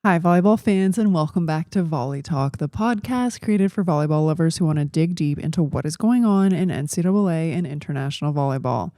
Hi, volleyball fans, and welcome back to Volley Talk, the podcast created for volleyball lovers who want to dig deep into what is going on in NCAA and international volleyball.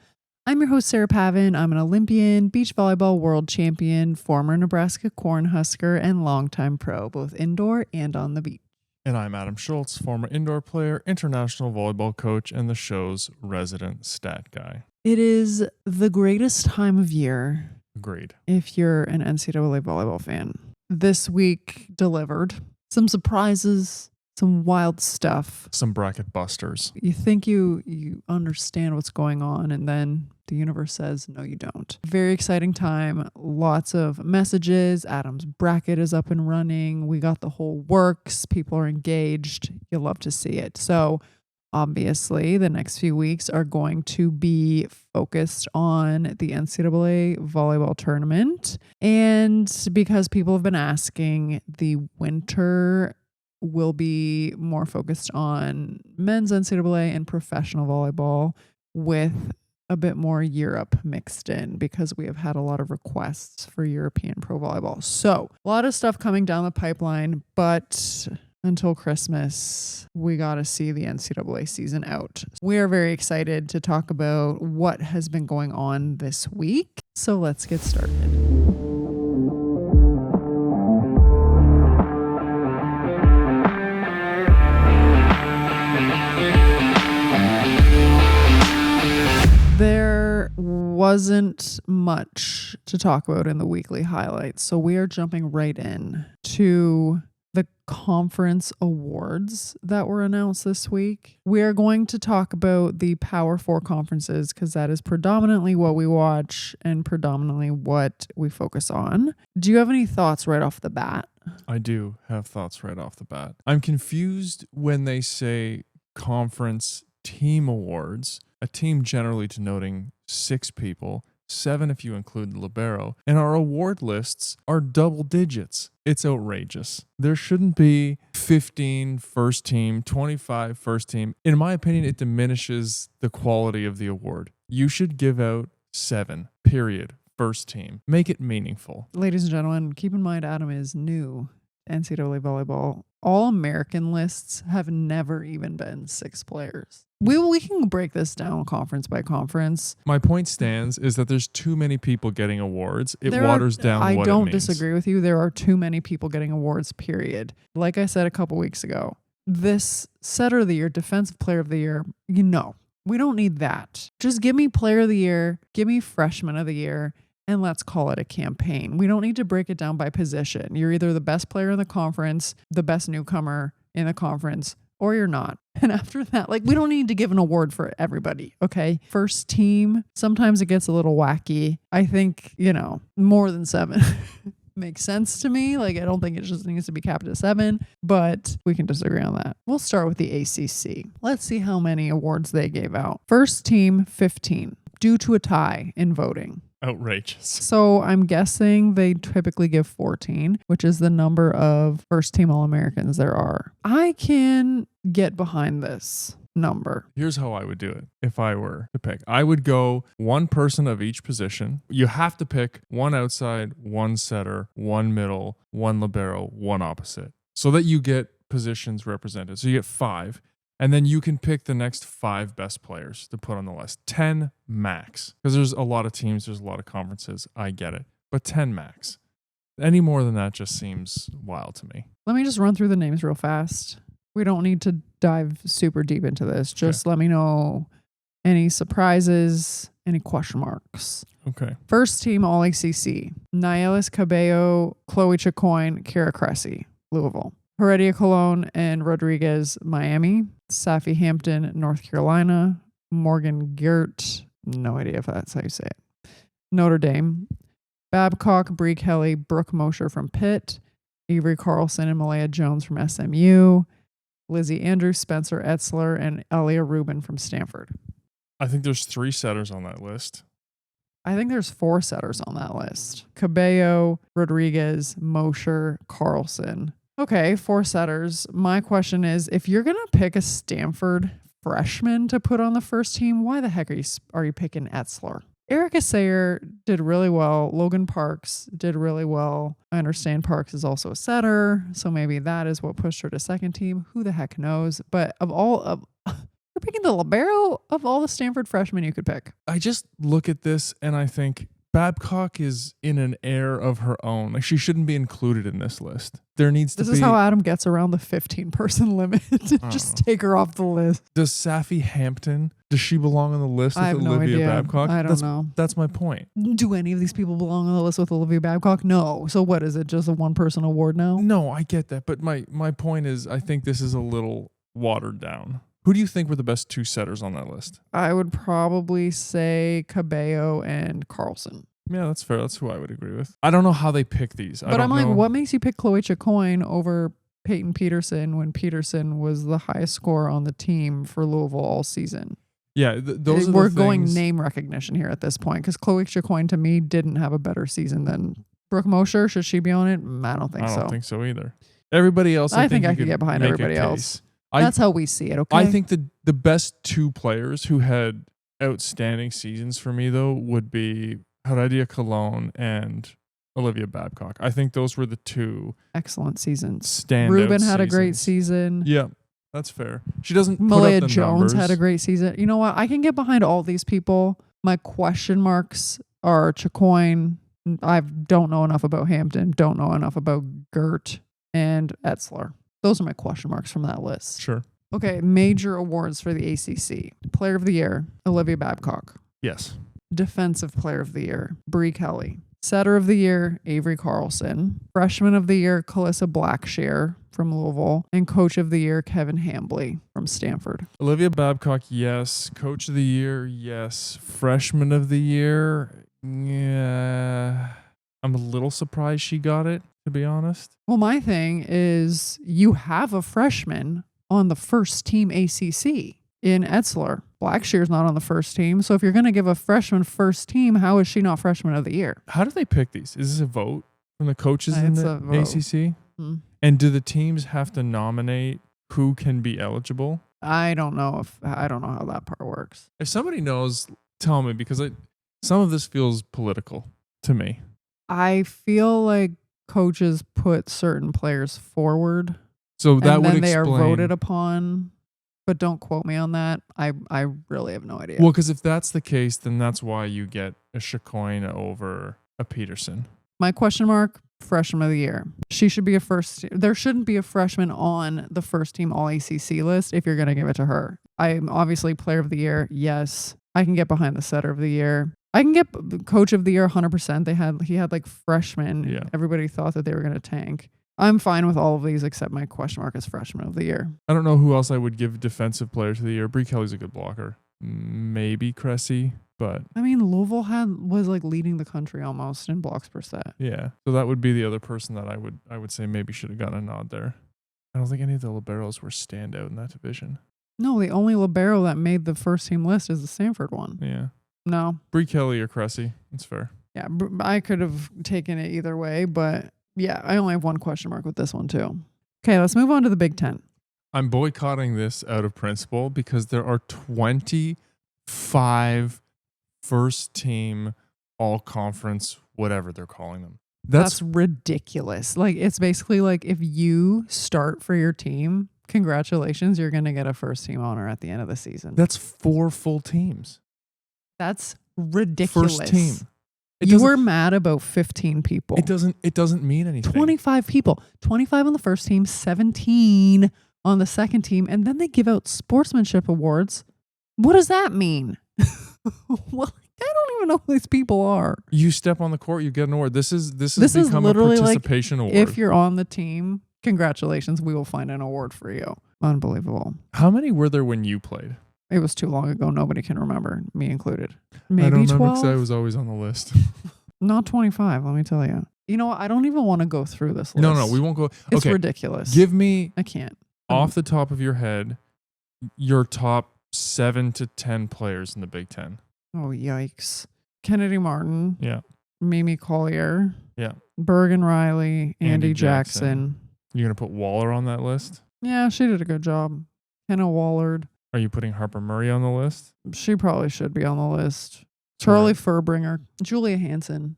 I'm your host, Sarah Pavin. I'm an Olympian, beach volleyball world champion, former Nebraska Cornhusker, and longtime pro, both indoor and on the beach. And I'm Adam Schultz, former indoor player, international volleyball coach, and the show's resident stat guy. It is the greatest time of year. Agreed. If you're an NCAA volleyball fan. This week delivered some surprises, some wild stuff. Some bracket busters. You think you understand what's going on, and then the universe says, no, you don't. Very exciting time. Lots of messages. Adam's bracket is up and running. We got the whole works. People are engaged. You'll love to see it. So obviously, the next few weeks are going to be focused on the NCAA volleyball tournament. And because people have been asking, the winter will be more focused on men's NCAA and professional volleyball with a bit more Europe mixed in because we have had a lot of requests for European pro volleyball. So a lot of stuff coming down the pipeline, but until Christmas, we got to see the NCAA season out. We are very excited to talk about what has been going on this week. So let's get started. There wasn't much to talk about in the weekly highlights. So we are jumping right in to the conference awards that were announced this week. We are going to talk about the Power Four conferences because that is predominantly what we watch and predominantly what we focus on. Do you have any thoughts right off the bat? I do have thoughts right off the bat. I'm confused when they say conference team awards, a team generally denoting 6 people, 7 if you include the libero, and our award lists are double digits. It's outrageous. There shouldn't be 15 first team, 25 first team. In my opinion, it diminishes the quality of the award. You should give out 7, period, first team. Make it meaningful. Ladies and gentlemen, keep in mind Adam is new to NCAA volleyball. All American lists have never even been 6 players. We can break this down conference by conference. My point stands is that there's too many people getting awards. It waters down what it means. I don't disagree with you. There are too many people getting awards, period. Like I said a couple weeks ago, this setter of the year, defensive player of the year, we don't need that. Just give me player of the year, give me freshman of the year, and let's call it a campaign. We don't need to break it down by position. You're either the best player in the conference, the best newcomer in the conference, or you're not. And after that, we don't need to give an award for everybody, okay? First team, sometimes it gets a little wacky. I think, more than 7 makes sense to me. I don't think it just needs to be capped at 7, but we can disagree on that. We'll start with the ACC. Let's see how many awards they gave out. First team, 15, due to a tie in voting. Outrageous. So I'm guessing they typically give 14, which is the number of first team All-Americans there are. I can get behind this number. Here's how I would do it if I were to pick. I would go 1 person of each position. You have to pick 1 outside, 1 setter, 1 middle, 1 libero, 1 opposite, so that you get positions represented. So you get 5. And then you can pick the next 5 best players to put on the list. 10 max. Because there's a lot of teams, there's a lot of conferences. I get it. But 10 max. Any more than that just seems wild to me. Let me just run through the names real fast. We don't need to dive super deep into this. Just let me know any surprises, any question marks. Okay. First team All-ACC. Nielis Cabello, Chloe Chicoine, Kara Cressy, Louisville. Heredia Colon and Rodriguez, Miami. Safi Hampton, North Carolina. Morgan Geert, no idea if that's how you say it, Notre Dame. Babcock, Bree Kelly, Brooke Mosher from Pitt. Avery Carlson and Malaya Jones from SMU. Lizzie Andrews, Spencer Etzler, and Elia Rubin from Stanford. I think there's 3 setters on that list. I think there's 4 setters on that list. Cabello, Rodriguez, Mosher, Carlson. Okay, 4 setters. My question is, if you're going to pick a Stanford freshman to put on the first team, why the heck are you picking Etzler? Erica Sayer did really well. Logan Parks did really well. I understand Parks is also a setter, so maybe that is what pushed her to second team. Who the heck knows? But you're picking the libero of all the Stanford freshmen you could pick. I just look at this and I think Babcock is in an air of her own. Like, she shouldn't be included in this list. This is how Adam gets around the 15-person limit. Just take her off the list. Does Safi Hampton, does she belong on the list with I have Olivia no idea. Babcock? I don't know. That's my point. Do any of these people belong on the list with Olivia Babcock? No. So what is it? Just a one-person award now? No, I get that. But my point is, I think this is a little watered down. Who do you think were the best two setters on that list? I would probably say Cabello and Carlson. Yeah, that's fair. That's who I would agree with. I don't know how they pick these. But I'm like, what makes you pick Chloe Chacoin over Peyton Peterson when Peterson was the highest scorer on the team for Louisville all season? Yeah, we're going name recognition here at this point because Chloe Chacoin to me didn't have a better season than Brooke Mosher. Should she be on it? I don't think so. I don't think so either. Everybody else, I think I could get behind everybody else. That's how we see it, okay? I think the best two players who had outstanding seasons for me, though, would be Heredia Colon and Olivia Babcock. I think those were the two excellent seasons. Standout Ruben had a great season. Yeah, that's fair. She doesn't Malia put up the Jones numbers. had a great season. You know what? I can get behind all these people. My question marks are Chacoin. I don't know enough about Hampton. Don't know enough about Gert and Etzler. Those are my question marks from that list. Sure. Okay, major awards for the ACC. Player of the Year, Olivia Babcock. Yes. Defensive Player of the Year, Bree Kelly. Setter of the Year, Avery Carlson. Freshman of the Year, Calissa Blackshear from Louisville. And Coach of the Year, Kevin Hambley from Stanford. Olivia Babcock, yes. Coach of the Year, yes. Freshman of the Year, yeah. I'm a little surprised she got it, to be honest. Well, my thing is you have a freshman on the first team ACC in Etzler. Blackshear's not on the first team. So if you're going to give a freshman first team, how is she not freshman of the year? How do they pick these? Is this a vote from the coaches in the ACC? Hmm. And do the teams have to nominate who can be eligible? I don't know how that part works. If somebody knows, tell me, because some of this feels political to me. I feel like coaches put certain players forward. So that and would then explain. They are voted upon, but don't quote me on that. I really have no idea. Well, because if that's the case, then that's why you get a Chacoin over a Peterson. My question mark, freshman of the year. She should be there shouldn't be a freshman on the first team all ACC list if you're going to give it to her. I'm obviously player of the year. Yes. I can get behind the setter of the year. I can get coach of the year 100%. He had like freshmen. Yeah. Everybody thought that they were going to tank. I'm fine with all of these except my question mark is freshman of the year. I don't know who else I would give defensive player of the year. Bree Kelly's a good blocker. Maybe Cressy, but I mean, Louisville was like leading the country almost in blocks per set. Yeah. So that would be the other person that I would say maybe should have gotten a nod there. I don't think any of the liberos were standout in that division. No, the only libero that made the first team list is the Stanford one. Yeah. No. Bree Kelly or Cressy. That's fair. Yeah, I could have taken it either way, but yeah, I only have one question mark with this one too. Okay, let's move on to the Big Ten. I'm boycotting this out of principle because there are 25 first team all conference, whatever they're calling them. That's ridiculous. Like, it's basically like if you start for your team, congratulations, you're going to get a first team honor at the end of the season. That's 4 full teams. That's ridiculous. First team. You were mad about 15 people. It doesn't mean anything. 25 people. 25 on the first team, 17 on the second team, and then they give out sportsmanship awards. What does that mean? Well, I don't even know who these people are. You step on the court, you get an award. This has become literally a participation award. If you're on the team, congratulations, we will find an award for you. Unbelievable. How many were there when you played? It was too long ago. Nobody can remember, me included. Maybe I don't 12? remember because I was always on the list. Not 25, let me tell you. You know what? I don't even want to go through this list. No, we won't go. It's ridiculous. Give me, I can't. off the top of your head, your top 7 to 10 players in the Big Ten. Oh, yikes. Kennedy Martin. Yeah. Mimi Collier. Yeah. Bergen Riley. Andy Jackson. You're going to put Waller on that list? Yeah, she did a good job. Kenna Wallard. Are you putting Harper Murray on the list? She probably should be on the list. Charlie Furbringer, Julia Hansen.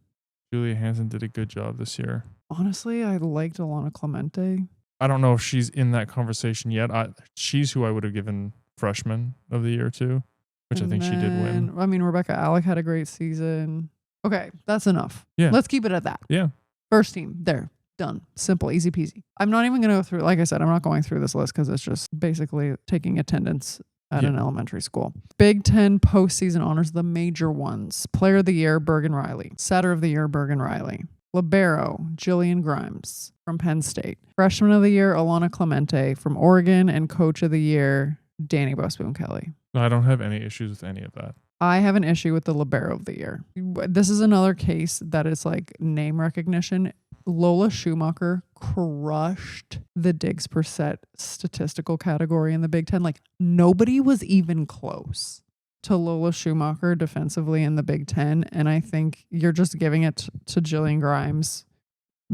Julia Hansen did a good job this year. Honestly, I liked Alana Clemente. I don't know if she's in that conversation yet. She's who I would have given freshman of the year to, which I think she did win. I mean, Rebecca Alec had a great season. Okay, that's enough. Yeah. Let's keep it at that. Yeah. First team, there. Done. Simple, easy peasy. I'm not even going to go through, like I said, I'm not going through this list because it's just basically taking attendance at an elementary school. Big Ten postseason honors, the major ones. Player of the Year, Bergen Riley. Setter of the Year, Bergen Riley. Libero, Jillian Grimes from Penn State. Freshman of the Year, Alana Clemente from Oregon. And Coach of the Year, Danny Busboom Kelly. I don't have any issues with any of that. I have an issue with the Libero of the Year. This is another case that is like name recognition. Lola Schumacher crushed the digs per set statistical category in the Big Ten. Like nobody was even close to Lola Schumacher defensively in the Big Ten. And I think you're just giving it to Jillian Grimes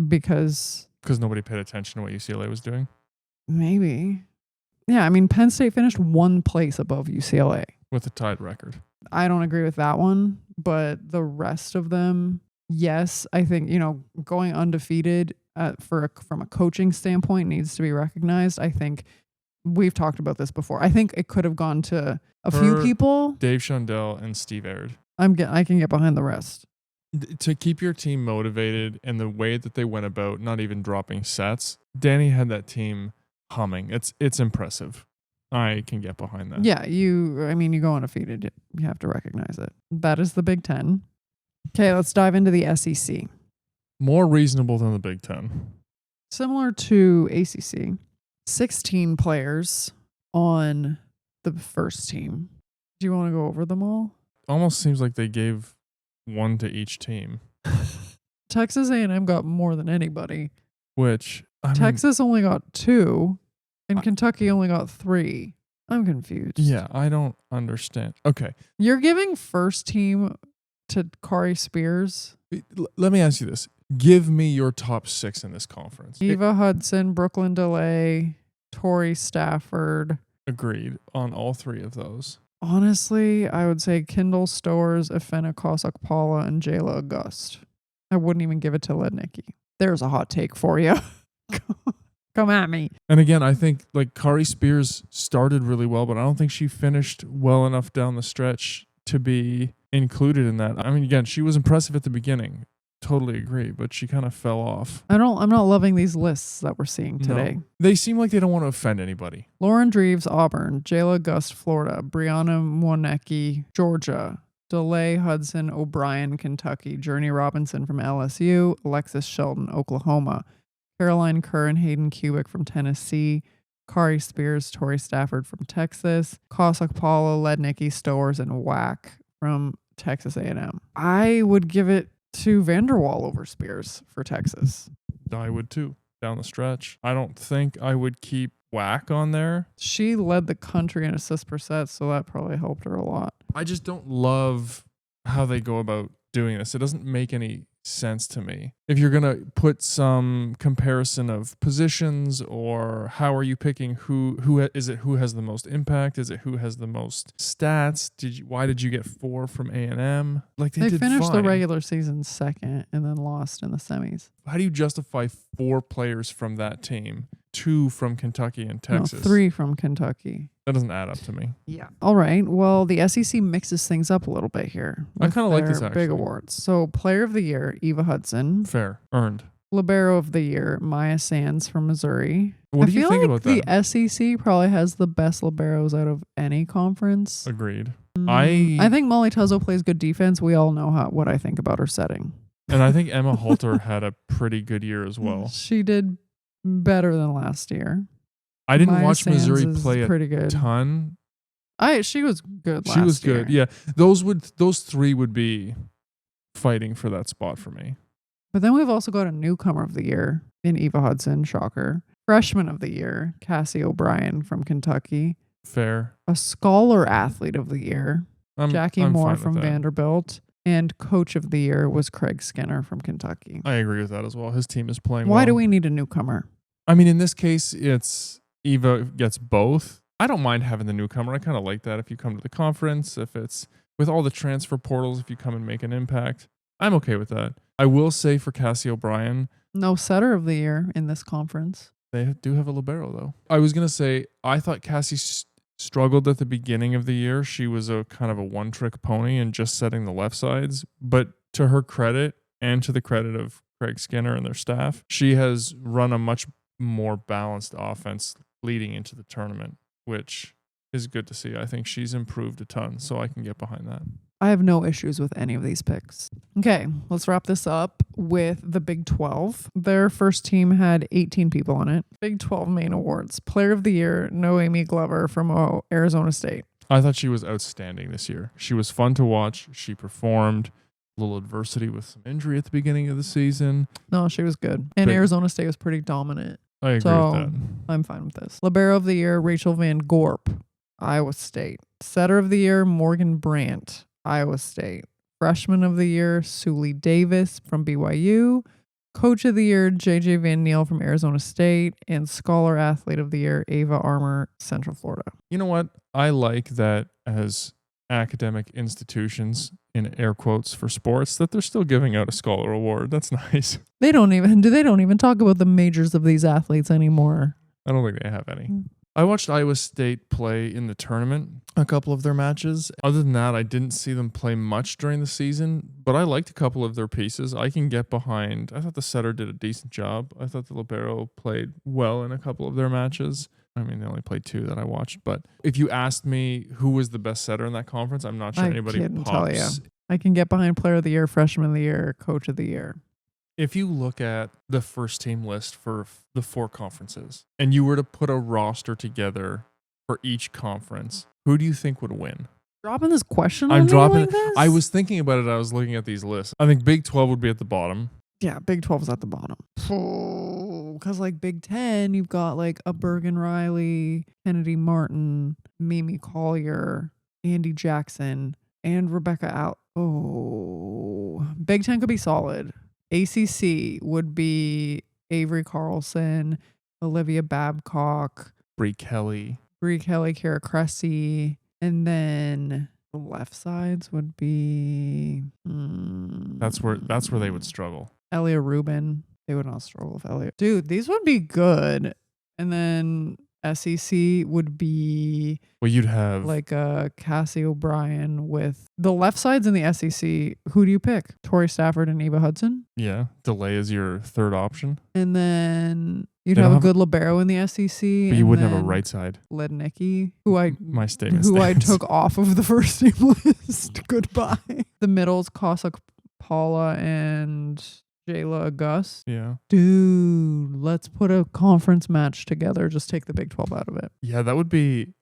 because nobody paid attention to what UCLA was doing. Maybe. Yeah. I mean, Penn State finished one place above UCLA with a tied record. I don't agree with that one, but the rest of them, yes, I think, going undefeated from a coaching standpoint needs to be recognized. I think we've talked about this before. I think it could have gone to a few people. Dave Shundell and Steve Aird. I can get behind the rest. To keep your team motivated and the way that they went about not even dropping sets, Danny had that team humming. It's impressive. I can get behind that. Yeah, you go undefeated. You have to recognize it. That is the Big Ten. Okay, let's dive into the SEC. More reasonable than the Big Ten. Similar to ACC. 16 players on the first team. Do you want to go over them all? Almost seems like they gave one to each team. Texas A&M got more than anybody. Which, Texas only got 2. And Kentucky only got 3. I'm confused. Yeah, I don't understand. Okay. You're giving first team to Kari Spears? Let me ask you this. Give me your top 6 in this conference. Eva Hudson, Brooklyn DeLay, Tori Stafford. Agreed on all 3 of those. Honestly, I would say Kendall Stowers, Ifena Kosak-Paula, and Jayla August. I wouldn't even give it to Lednicki. There's a hot take for you. Come at me. And again, I think like Kari Spears started really well, but I don't think she finished well enough down the stretch to be included in that. I mean, again, she was impressive at the beginning. Totally agree, but she kind of fell off. I'm not loving these lists that we're seeing today. No. They seem like they don't want to offend anybody. Lauren Dreves, Auburn. Jayla August, Florida. Brianna Monecki, Georgia. DeLay Hudson O'Brien, Kentucky. Journey Robinson from LSU. Alexis Shelton, Oklahoma. Caroline Kerr and Hayden Kubik from Tennessee. Kari Spears, Tori Stafford from Texas. Kosak-Paula, Lednicki, Stowers, and Wack from Texas A&M. I would give it to Vanderwall over Spears for Texas. I would too, down the stretch. I don't think I would keep Wack on there. She led the country in assists per set, so that probably helped her a lot. I just don't love how they go about doing this. It doesn't make any sense to me. If you're going to put some comparison of positions, or how are you picking who is it, who has the most impact? Is it who has the most stats? Why did you get 4 from A&M? Like they did finished fine. the regular season second and then lost in the semis. How do you justify 4 players from that team, 2 from Kentucky and Texas? No, 3 from Kentucky. That doesn't add up to me. Yeah. All right. Well, the SEC mixes things up a little bit here. I kind of like this actually. Big awards. So, Player of the Year, Eva Hudson. Fair. Earned. Libero of the Year, Maya Sands from Missouri. What do you think about that? The SEC probably has the best liberos out of any conference. Agreed. I think Molly Tuzzo plays good defense. We all know what I think about her setting. And I think Emma Halter had a pretty good year as well. She did better than last year. I didn't Maya watch Sands Missouri play pretty a good. ton. She was good last year. She was year. good. Yeah. Those 3 would be fighting for that spot for me. But then we've also got a newcomer of the year in Eva Hudson, shocker. Freshman of the year, Cassie O'Brien from Kentucky. Fair. A scholar athlete of the year, Jackie Moore from Vanderbilt. And coach of the year was Craig Skinner from Kentucky. I agree with that as well. His team is playing well. Why do we need a newcomer? I mean, in this case, it's Eva gets both. I don't mind having the newcomer. I kind of like that if you come to the conference, if it's with all the transfer portals, if you come and make an impact, I'm okay with that. I will say for Cassie O'Brien, No setter of the year in this conference. they do have a libero, though. I was going to say, I thought Cassie struggled at the beginning of the year. She was a kind of a one-trick pony and just setting the left sides. But to her credit and to the credit of Craig Skinner and their staff, she has run a much more balanced offense leading into the tournament, which is good to see. I think she's improved a ton, so I can get behind that. I have no issues with any of these picks. Okay, let's wrap this up with the Big 12. Their first team had 18 people on it. Big 12 main awards. Player of the Year, Noemi Glover from Arizona State. I thought she was outstanding this year. She was fun to watch. She performed. A little adversity with some injury at the beginning of the season. No, she was good. And Arizona State was pretty dominant. I agree with that. I'm fine with this. Libero of the Year, Rachel Van Gorp, Iowa State. Setter of the Year, Morgan Brandt, Iowa State. Freshman of the Year, Sully Davis from BYU. Coach of the Year, JJ Van Niel from Arizona State. And Scholar Athlete of the Year, Ava Armour, Central Florida. You know what? I like that as academic institutions, in air quotes for sports, that they're still giving out a scholar award. That's nice. They don't even talk about the majors of these athletes anymore. I don't think they have any. I watched Iowa State play in the tournament, a couple of their matches. Other than that, I didn't see them play much during the season, but I liked a couple of their pieces. I can get behind. I thought the setter did a decent job. I thought the libero played well in a couple of their matches. I mean, they only played 2 that I watched, but if you asked me who was the best setter in that conference, I'm not sure anybody couldn't pops. tell you. I can get behind Player of the Year, Freshman of the Year, Coach of the Year. If you look at the first team list for the 4 conferences and you were to put a roster together for each conference, who do you think would win? Dropping this question I'm on dropping me like it. this? I was thinking about it. I was looking at these lists. I think Big 12 would be at the bottom. Yeah, Big 12 is at the bottom. Because like Big 10, you've got like a Bergen Riley, Kennedy Martin, Mimi Collier, Andy Jackson, and Rebecca Out. Oh, Big 10 could be solid. ACC would be Avery Carlson, Olivia Babcock, Bree Kelly, Kara Cressy, and then the left sides would be That's where they would struggle. Elia Rubin. They would not struggle with Elia. Dude, these would be good. And then SEC would be you'd have like a Cassie O'Brien with the left sides in the SEC. Who do you pick? Tori Stafford and Eva Hudson? Yeah, DeLay is your third option. And then you'd have a good libero in the SEC. But you wouldn't have a right side. Lednicki, who I took off of the first team list. Goodbye. The middles, Cossack Paula and Jayla Gus. Yeah. Dude, let's put a conference match together. Just take the Big 12 out of it. Yeah,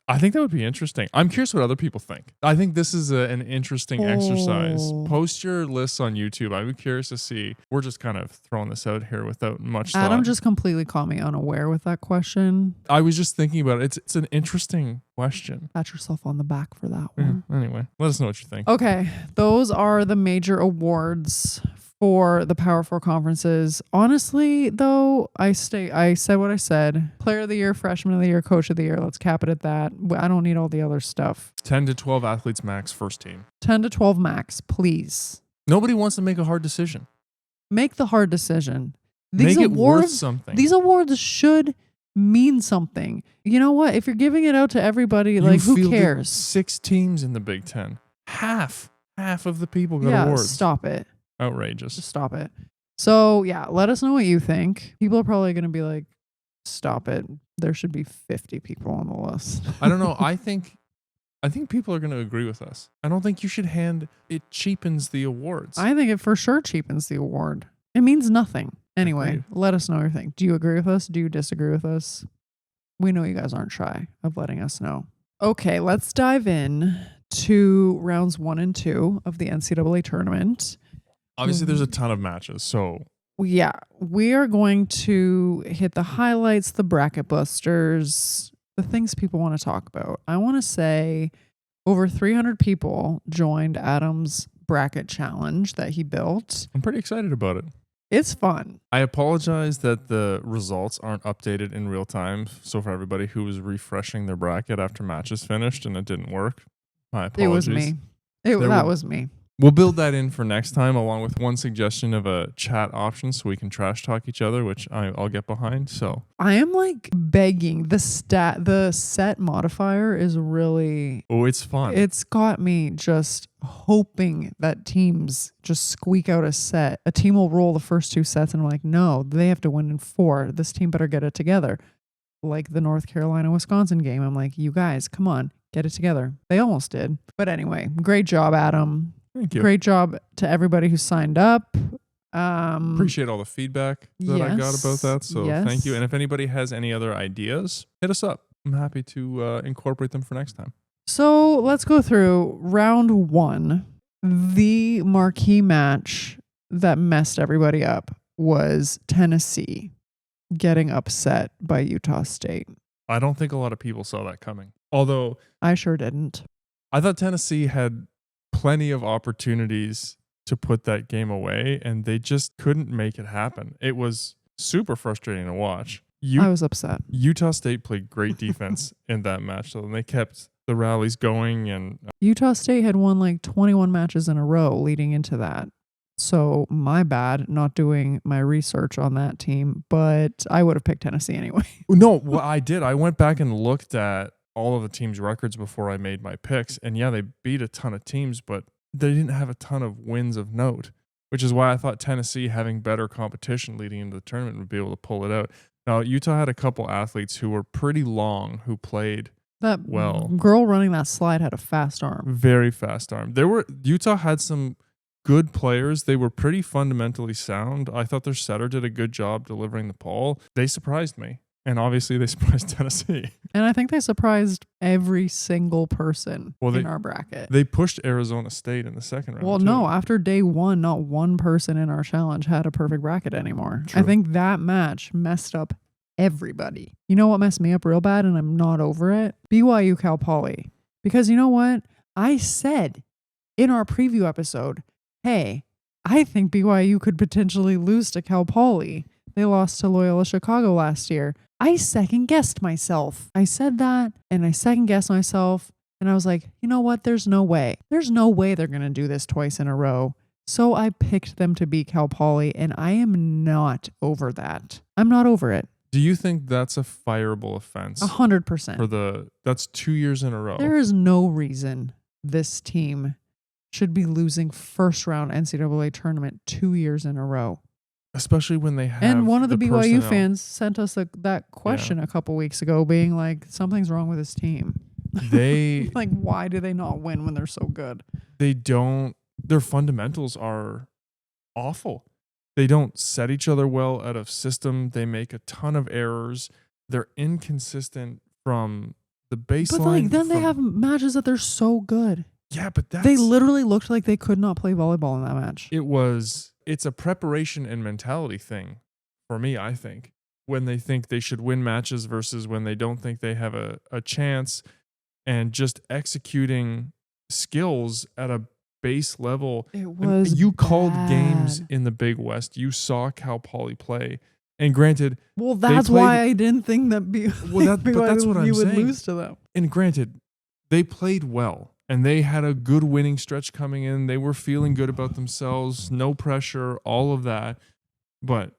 I think that would be interesting. I'm curious what other people think. I think this is an interesting exercise. Post your lists on YouTube. I'd be curious to see. We're just kind of throwing this out here without much thought. Adam just completely caught me unaware with that question. I was just thinking about it. It's an interesting question. Pat yourself on the back for that one. Yeah, anyway, let us know what you think. Okay, those are the major awards for the Power 4 conferences. Honestly, though, I said what I said. Player of the Year, Freshman of the Year, Coach of the Year. Let's cap it at that. I don't need all the other stuff. 10 to 12 athletes max, first team. 10 to 12 max, please. Nobody wants to make a hard decision. Make the hard decision. Make it worth something. These awards should mean something. You know what? If you're giving it out to everybody, who cares? 6 teams in the Big 10. Half of the people got awards. Stop it. Outrageous. Just stop it. So yeah, let us know what you think. People are probably going to be like, stop it. There should be 50 people on the list. I don't know. I think people are going to agree with us. I don't think you should it cheapens the awards. I think it for sure cheapens the award. It means nothing. Anyway, let us know what you think. Do you agree with us? Do you disagree with us? We know you guys aren't shy of letting us know. Okay, let's dive in to rounds 1 and 2 of the NCAA tournament. Obviously, there's a ton of matches, so... Yeah, we are going to hit the highlights, the bracket busters, the things people want to talk about. I want to say over 300 people joined Adam's bracket challenge that he built. I'm pretty excited about it. It's fun. I apologize that the results aren't updated in real time. So for everybody who was refreshing their bracket after matches finished and it didn't work, my apologies. It was me. That was me. We'll build that in for next time, along with one suggestion of a chat option so we can trash talk each other, which I'll get behind. So I am like begging. The set modifier is really... Oh, it's fun. It's got me just hoping that teams just squeak out a set. A team will roll the first 2 sets and I'm like, no, they have to win in 4. This team better get it together. Like the North Carolina-Wisconsin game. I'm like, you guys, come on, get it together. They almost did. But anyway, great job, Adam. Thank you. Great job to everybody who signed up. Appreciate all the feedback that I got about that. So thank you. And if anybody has any other ideas, hit us up. I'm happy to incorporate them for next time. So let's go through round 1. The marquee match that messed everybody up was Tennessee getting upset by Utah State. I don't think a lot of people saw that coming. Although I sure didn't. I thought Tennessee had plenty of opportunities to put that game away, and they just couldn't make it happen. It was super frustrating to watch. I was upset. Utah State played great defense in that match, so they kept the rallies going. And Utah State had won like 21 matches in a row leading into that. So my bad not doing my research on that team, but I would have picked Tennessee anyway. No, well, I did. I went back and looked at all of the teams' records before I made my picks. And yeah, they beat a ton of teams, but they didn't have a ton of wins of note, which is why I thought Tennessee, having better competition leading into the tournament, would be able to pull it out. Now, Utah had a couple athletes who were pretty long who played well. Girl running that slide had a fast arm. Very fast arm. Utah had some good players. They were pretty fundamentally sound. I thought their setter did a good job delivering the ball. They surprised me. And obviously they surprised Tennessee. And I think they surprised every single person in our bracket. They pushed Arizona State in the second round. Well, no, after day 1, not one person in our challenge had a perfect bracket anymore. True. I think that match messed up everybody. You know what messed me up real bad and I'm not over it? BYU Cal Poly. Because you know what? I said in our preview episode, hey, I think BYU could potentially lose to Cal Poly. They lost to Loyola Chicago last year. I second-guessed myself. I said that, and I second-guessed myself, and I was like, you know what? There's no way. There's no way they're going to do this twice in a row. So I picked them to beat Cal Poly, and I am not over that. I'm not over it. Do you think that's a fireable offense? 100%. That's 2 years in a row. There is no reason this team should be losing first-round NCAA tournament 2 years in a row. Especially when they have. And one of the BYU personnel. Fans sent us that question a couple weeks ago, being like, something's wrong with this team. They like, why do they not win when they're so good? They don't. Their fundamentals are awful. They don't set each other well out of system. They make a ton of errors. They're inconsistent from the baseline. But like, then they have matches that they're so good. Yeah, but they literally looked like they could not play volleyball in that match. It's a preparation and mentality thing for me, I think, when they think they should win matches versus when they don't think they have a chance, and just executing skills at a base level. It was you called games in the Big West. You saw Cal Poly play. And granted, well, that's why I didn't think that but that's what I'm you would saying. lose to them. And granted, they played well. And they had a good winning stretch coming in. They were feeling good about themselves. No pressure, all of that. But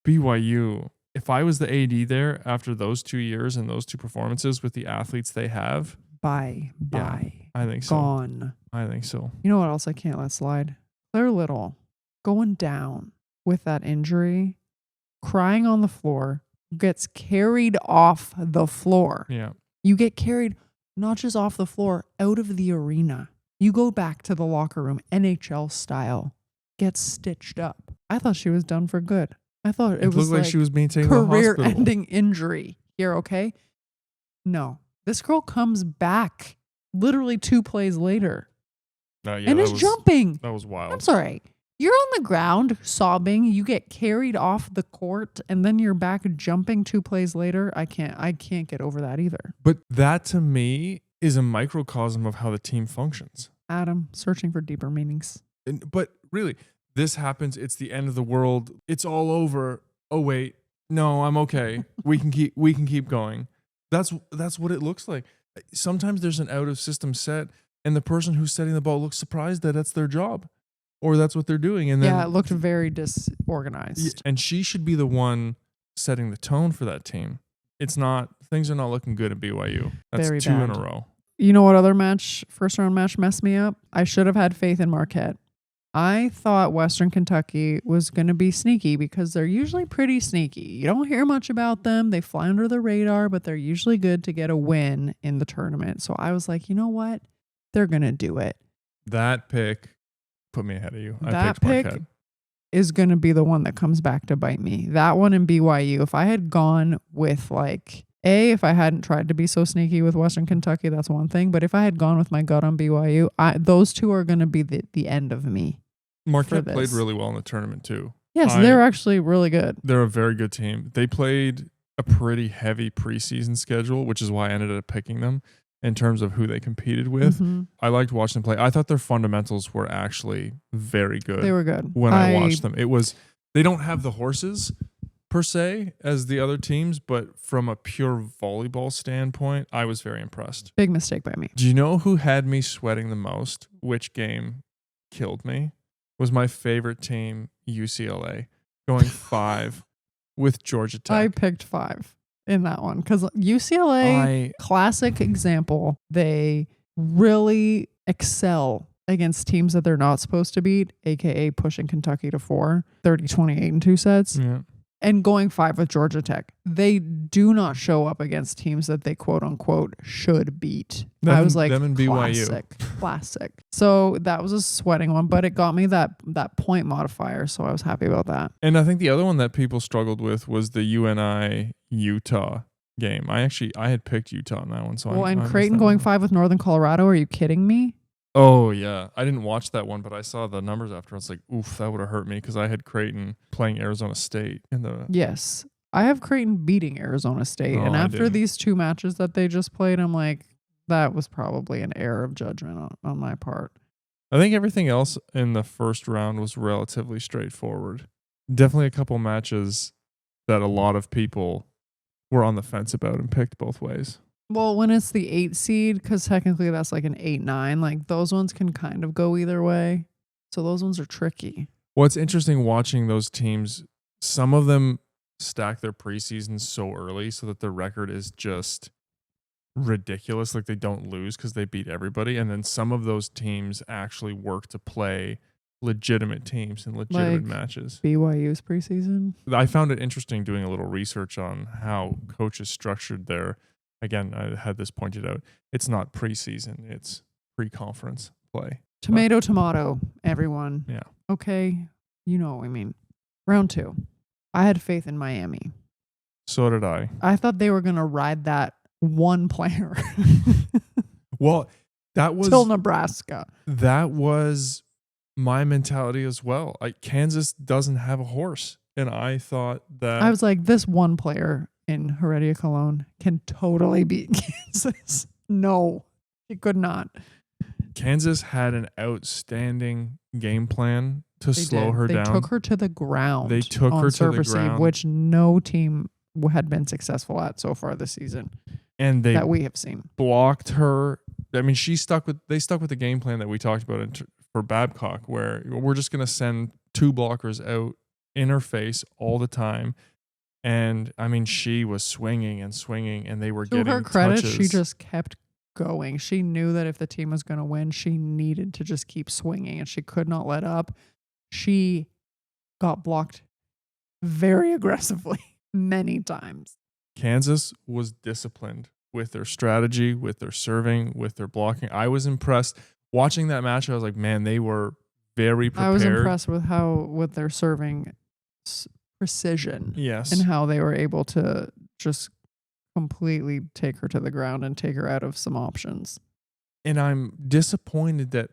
BYU, if I was the AD there after those 2 years and those 2 performances with the athletes they have. Bye. Yeah, I think so. Gone. I think so. You know what else I can't let slide? Claire Little going down with that injury, crying on the floor, gets carried off the floor. Yeah. You get carried not just off the floor, out of the arena. You go back to the locker room, NHL style, gets stitched up. I thought she was done for good. I thought it was looked like she was being taken to the hospital. Career-ending injury here, okay? No. This girl comes back literally 2 plays later and is jumping. That was wild. I'm sorry. You're on the ground sobbing. You get carried off the court, and then you're back jumping 2 plays later. I can't get over that either. But that to me is a microcosm of how the team functions. Adam, searching for deeper meanings. But really, this happens. It's the end of the world. It's all over. Oh wait, no, I'm okay. we can keep going. That's what it looks like. Sometimes there's an out of system set. and the person who's setting the ball looks surprised that that's their job or that's what they're doing. And then it looked very disorganized. and she should be the one setting the tone for that team. It's not, things are not looking good at BYU. That's Very 2 bad. in a row. You know what other first round match messed me up? I should have had faith in Marquette. I thought Western Kentucky was going to be sneaky because they're usually pretty sneaky. You don't hear much about them. They fly under the radar, but they're usually good to get a win in the tournament. So I was like, you know what? They're going to do it. That pick put me ahead of you. I that picked Marquette. pick is going to be the one that comes back to bite me. That one in BYU. If I had gone with if I hadn't tried to be so sneaky with Western Kentucky, that's one thing. But if I had gone with my gut on BYU, those two are going to be the end of me. Marquette played really well in the tournament too. Yes, they're actually really good. They're a very good team. They played a pretty heavy preseason schedule, which is why I ended up picking them in terms of who they competed with. Mm-hmm. I liked watching them play. I thought their fundamentals were actually very good. They were good. When I watched them. They don't have the horses per se as the other teams, but from a pure volleyball standpoint, I was very impressed. Big mistake by me. Do you know who had me sweating the most? Which game killed me? Was my favorite team, UCLA, going 5 with Georgia Tech. I picked 5 in that one because UCLA, classic example, they really excel against teams that they're not supposed to beat, aka pushing Kentucky to 4, 30-28 in 2 sets. Yeah. And going 5 with Georgia Tech. They do not show up against teams that they quote unquote should beat. I was like, them and BYU. Classic. So that was a sweating one, but it got me that point modifier. So I was happy about that. And I think the other one that people struggled with was the UNI Utah game. I had picked Utah in that one. So and Creighton going 5 with Northern Colorado. Are you kidding me? Oh, yeah. I didn't watch that one, but I saw the numbers after. I was like, oof, that would have hurt me because I had Creighton playing Arizona State in the... Yes. I have Creighton beating Arizona State. And after these 2 matches that they just played, I'm like, that was probably an error of judgment on my part. I think everything else in the first round was relatively straightforward. Definitely a couple matches that a lot of people were on the fence about and picked both ways. Well, when it's the 8 seed, because technically that's like an 8-9, like those ones can kind of go either way. So those ones are tricky. Well, it's interesting watching those teams. Some of them stack their preseason so early so that their record is just ridiculous. Like they don't lose because they beat everybody. And then some of those teams actually work to play legitimate teams and legitimate matches. BYU's preseason. I found it interesting doing a little research on how coaches structured their... Again, I had this pointed out. It's not preseason. It's pre-conference play. Tomato, everyone. Yeah. Okay. You know what I mean. Round 2. I had faith in Miami. So did I. I thought they were going to ride that one player. Well, that was... Till Nebraska. That was my mentality as well. Kansas doesn't have a horse. And I thought that... I was like, this one player... in Heredia Cologne can totally beat Kansas. No, it could not. Kansas had an outstanding game plan to slow her down. They took her to the ground. They took her to the ground, which no team had been successful at so far this season, and that we have seen. Blocked her. I mean, they stuck with the game plan that we talked about for Babcock, where we're just going to send 2 blockers out in her face all the time. And I mean, she was swinging, and they were getting touches. To her credit, she just kept going. She knew that if the team was going to win, she needed to just keep swinging, and she could not let up. She got blocked very aggressively many times. Kansas was disciplined with their strategy, with their serving, with their blocking. I was impressed. Watching that match, I was like, man, they were very prepared. I was impressed with their serving precision. Yes. And how they were able to just completely take her to the ground and take her out of some options. And I'm disappointed that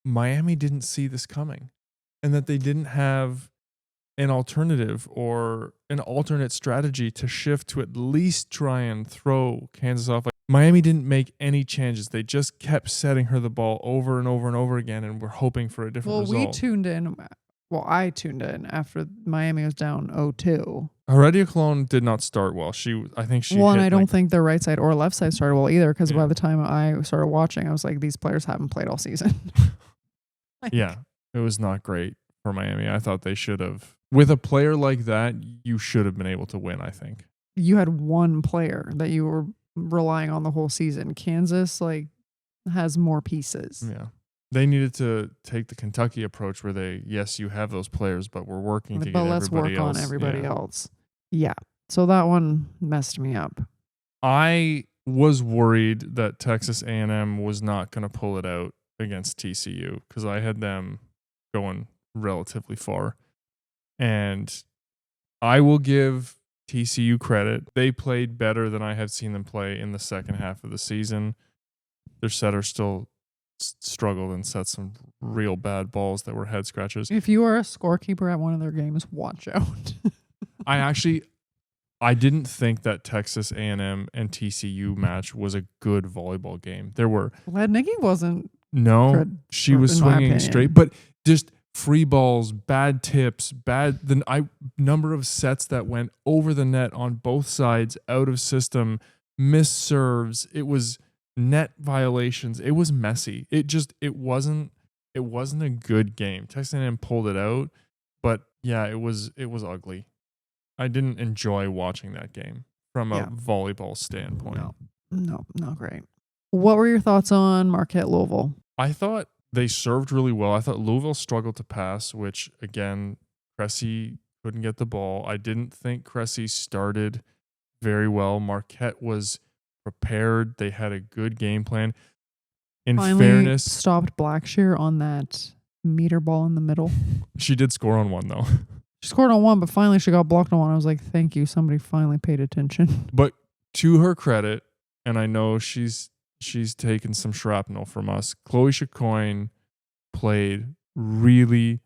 Miami didn't see this coming and that they didn't have an alternative or an alternate strategy to shift to at least try and throw Kansas off. Like, Miami didn't make any changes. They just kept setting her the ball over and over and over again, and we're hoping for a different result. I tuned in after Miami was down 0-2. Heredia Cologne did not start well. I think she Well, and hit I don't think their right side or left side started well either, because Yeah. by the time I started watching, I was like, these players haven't played all season. Like, yeah, it was not great for Miami. I thought they should have. With a player like that, you should have been able to win, I think. You had one player that you were relying on the whole season. Kansas, like, has more pieces. Yeah. They needed to take the Kentucky approach where yes, you have those players, but we're working to But get let's everybody work else. on everybody Yeah. else. Yeah. So that one messed me up. I was worried that Texas A&M was not going to pull it out against TCU because I had them going relatively far. And I will give TCU credit. They played better than I have seen them play in the second half of the season. Their setter still struggled and set some real bad balls that were head scratchers. If you are a scorekeeper at one of their games, watch out. I didn't think that Texas A&M and TCU match was a good volleyball game. There were Lednicki wasn't. she was in my swinging opinion. straight, but just free balls, bad tips, number of sets that went over the net on both sides, out of system, missed serves. It was net violations. It was messy. It wasn't a good game. Texas A&M pulled it out, but yeah, it was ugly. I didn't enjoy watching that game from a volleyball standpoint. No, not great. What were your thoughts on Marquette Louisville? I thought they served really well. I thought Louisville struggled to pass, which again, Cressy couldn't get the ball. I didn't think Cressy started very well. Marquette was prepared. They had a good game plan. In Finally fairness, stopped Blackshear on that meter ball in the middle. she did score on one though. She scored on one, but finally she got blocked on one. I was like, thank you. Somebody finally paid attention. But to her credit, and I know she's taken some shrapnel from us, Chloe Chicoine played really,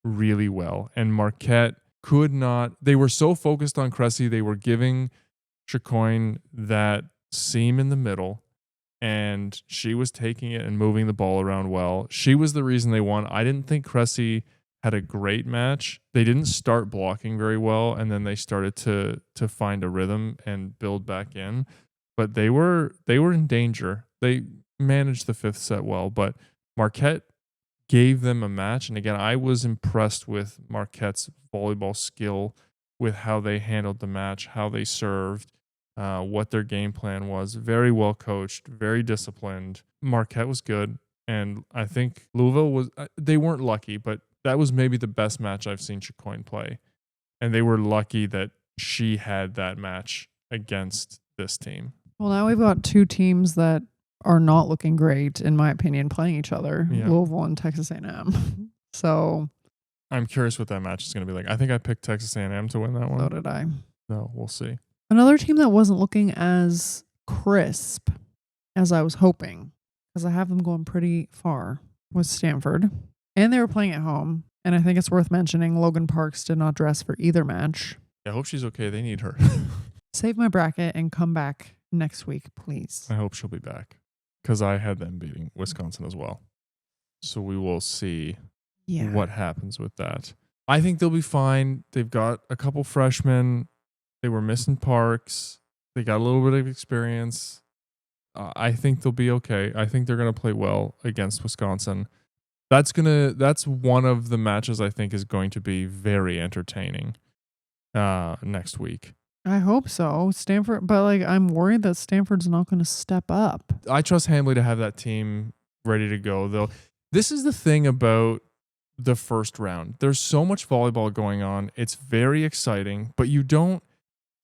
really well. And Marquette could not, they were so focused on Cressy, they were giving Chicoine that seam in the middle, and she was taking it and moving the ball around well. She was the reason they won. I didn't think Cressy had a great match. They didn't start blocking very well, and then they started to find a rhythm and build back in. But they were in danger. They managed the fifth set well, but Marquette gave them a match. And again, I was impressed with Marquette's volleyball skill, with how they handled the match, how they served, what their game plan was. Very well coached, very disciplined. Marquette was good, and I think Louisville they weren't lucky, but that was maybe the best match I've seen Chicoine play. And they were lucky that she had that match against this team. Well, now we've got two teams that are not looking great, in my opinion, playing each other, Louisville and Texas A&M. So I'm curious what that match is going to be like. I think I picked Texas A&M to win that one. So did I. No, we'll see. Another team that wasn't looking as crisp as I was hoping, because I have them going pretty far, was Stanford. And they were playing at home. And I think it's worth mentioning Logan Parks did not dress for either match. I hope she's okay. They need her. Save my bracket and come back next week, please. I hope she'll be back, because I had them beating Wisconsin as well. So we will see what happens with that. I think they'll be fine. They've got a couple freshmen. They were missing Parks. They got a little bit of experience. I think they'll be okay. I think they're going to play well against Wisconsin. That's one of the matches I think is going to be very entertaining next week. I hope so. Stanford, but I'm worried that Stanford's not going to step up. I trust Hamley to have that team ready to go, though. This is the thing about the first round. There's so much volleyball going on. It's very exciting, but you don't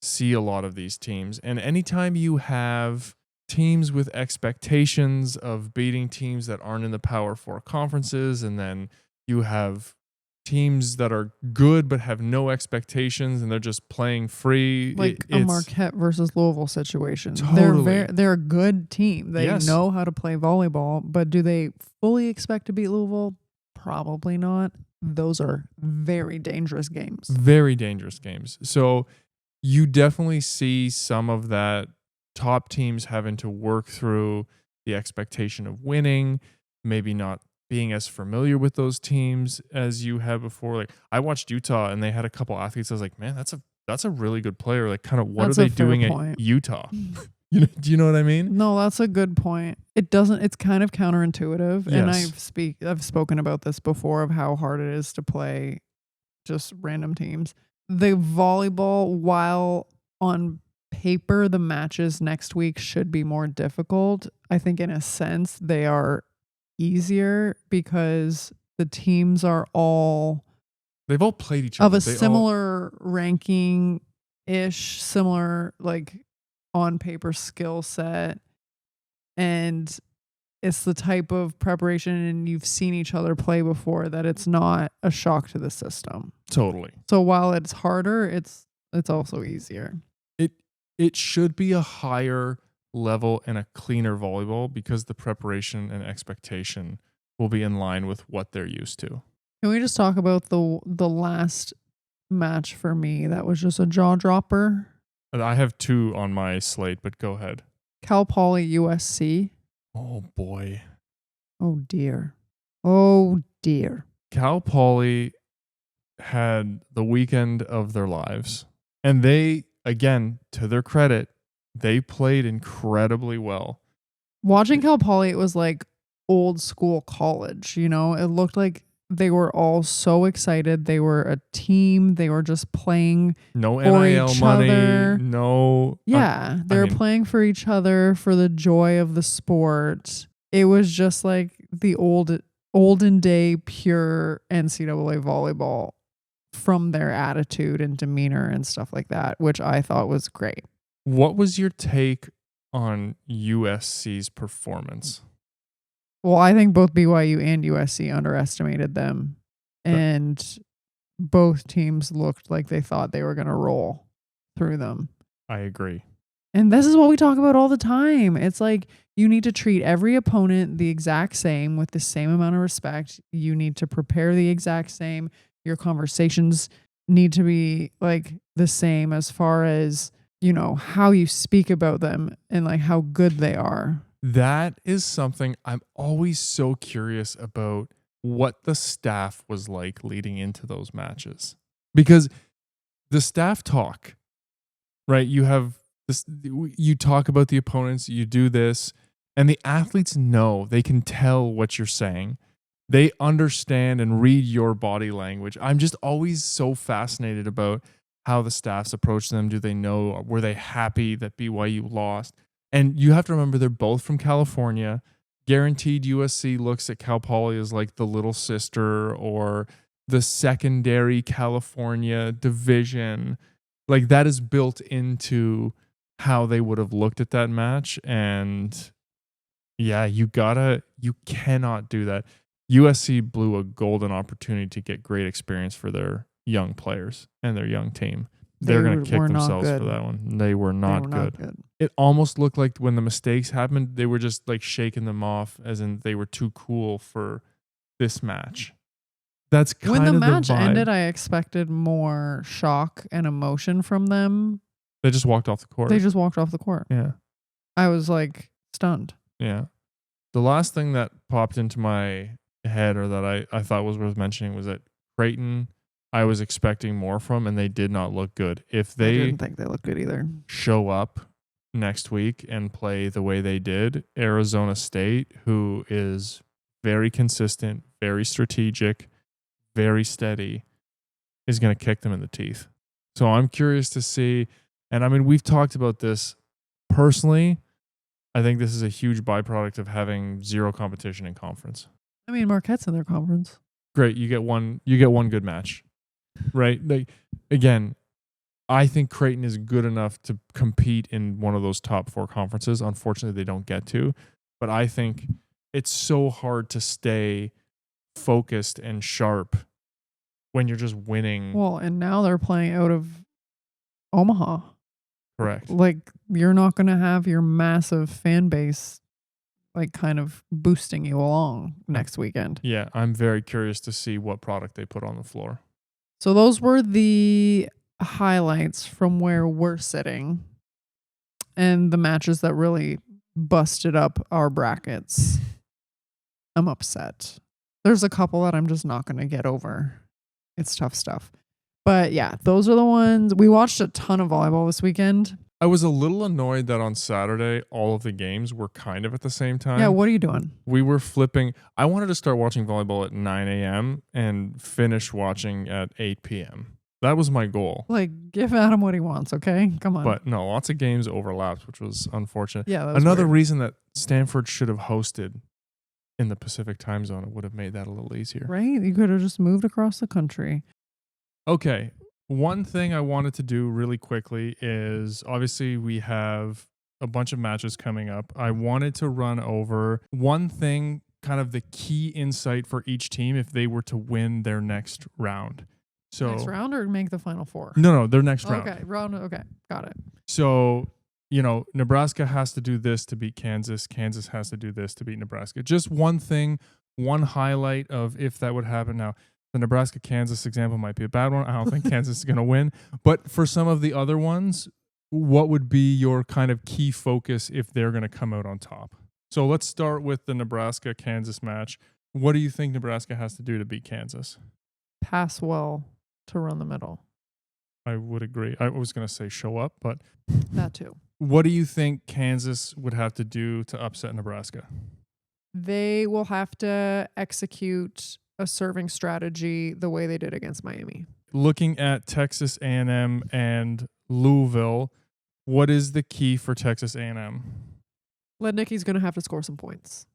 see a lot of these teams. And anytime you have teams with expectations of beating teams that aren't in the Power Four conferences, and then you have teams that are good but have no expectations and they're just playing free, like a Marquette versus Louisville situation. Totally. They're a good team. They know how to play volleyball, but do they fully expect to beat Louisville? Probably not. Those are very dangerous games. Very dangerous games. So you definitely see some of that, top teams having to work through the expectation of winning, maybe not being as familiar with those teams as you have before. Like, I watched Utah and they had a couple athletes. I was like, man, that's a that's a really good player. Like, kind of what That's are a they fair doing point. at Utah? Do you know what I mean? No, that's a good point. It's kind of counterintuitive. And Yes. I've spoken about this before of how hard it is to play just random teams. The volleyball, while on paper the matches next week should be more difficult, I think in a sense they are easier because the teams are all They've all played each of other. a They all similar ranking ish, similar like on paper skill set. And it's the type of preparation and you've seen each other play before that it's not a shock to the system. totally. So while it's harder, it's also easier. It should be a higher level and a cleaner volleyball because the preparation and expectation will be in line with what they're used to. Can we just talk about the last match for me that was just a jaw dropper? And I have 2 on my slate, but go ahead. Cal Poly USC. Oh boy. Oh dear. Oh dear. Cal Poly had the weekend of their lives. And they, again, to their credit, they played incredibly well. Watching Cal Poly, it was like old school college, you know? It looked like they were all so excited. They were a team. They were just playing No for NIL each money, other. no. Yeah, they were playing for each other for the joy of the sport. It was just like the olden day pure NCAA volleyball from their attitude and demeanor and stuff like that, which I thought was great. What was your take on USC's performance? Well, I think both BYU and USC underestimated them, and both teams looked like they thought they were going to roll through them. I agree. And this is what we talk about all the time. It's like you need to treat every opponent the exact same with the same amount of respect. You need to prepare the exact same. Your conversations need to be like the same as far as, you know, how you speak about them and like how good they are. That is something I'm always so curious about, what the staff was like leading into those matches. Because the staff talk, right? You have this, you talk about the opponents, you do this, and the athletes know, they can tell what you're saying. They understand and read your body language. I'm just always so fascinated about how the staffs approach them. Do they know? Were they happy that BYU lost? And you have to remember, they're both from California. Guaranteed USC looks at Cal Poly as like the little sister or the secondary California division. Like, that is built into how they would have looked at that match. And yeah, you cannot do that. USC blew a golden opportunity to get great experience for their young players and their young team. They're going to kick themselves for that one. They were not good. It almost looked like when the mistakes happened, they were just like shaking them off, as in they were too cool for this match. That's kind of the vibe. When the match ended, I expected more shock and emotion from them. They just walked off the court. Yeah. I was like stunned. Yeah. The last thing that popped into my head, or that I thought was worth mentioning, was that Creighton, I was expecting more from, and they did not look good. If they I didn't think they looked good either. Show up next week and play the way they did, Arizona State, who is very consistent, very strategic, very steady, is going to kick them in the teeth. So I'm curious to see. And I mean, we've talked about this personally. I think this is a huge byproduct of having zero competition in conference. I mean, Marquette's in their conference. Great. You get one good match, right? Like, again, I think Creighton is good enough to compete in one of those top 4 conferences. Unfortunately, they don't get to. But I think it's so hard to stay focused and sharp when you're just winning. Well, and now they're playing out of Omaha. Correct. Like, you're not going to have your massive fan base like kind of boosting you along next weekend. Yeah, I'm very curious to see what product they put on the floor. So those were the highlights from where we're sitting and the matches that really busted up our brackets. I'm upset. There's a couple that I'm just not going to get over. It's tough stuff. But yeah, those are the ones. We watched a ton of volleyball this weekend. I was a little annoyed that on Saturday, all of the games were kind of at the same time. Yeah, what are you doing? We were flipping. I wanted to start watching volleyball at 9 a.m. and finish watching at 8 p.m. That was my goal. Like, give Adam what he wants, okay? Come on. But no, lots of games overlapped, which was unfortunate. Yeah, that was Another weird. reason that Stanford should have hosted in the Pacific time zone, it would have made that a little easier. Right? You could have just moved across the country. Okay. One thing I wanted to do really quickly is obviously we have a bunch of matches coming up. I wanted to run over one thing, kind of the key insight for each team if they were to win their next round. So Next round or make the Final Four? No, their next round. Okay, got it. So, Nebraska has to do this to beat Kansas. Kansas has to do this to beat Nebraska. Just one thing, one highlight of if that would happen. Now, the Nebraska-Kansas example might be a bad one. I don't think Kansas is going to win. But for some of the other ones, what would be your kind of key focus if they're going to come out on top? So let's start with the Nebraska-Kansas match. What do you think Nebraska has to do to beat Kansas? Pass well to run the middle. I would agree. I was going to say show up, but That too. what do you think Kansas would have to do to upset Nebraska? They will have to execute a serving strategy the way they did against Miami. Looking at Texas A&M and Louisville, what is the key for Texas A&M? Lednicky's going to have to score some points.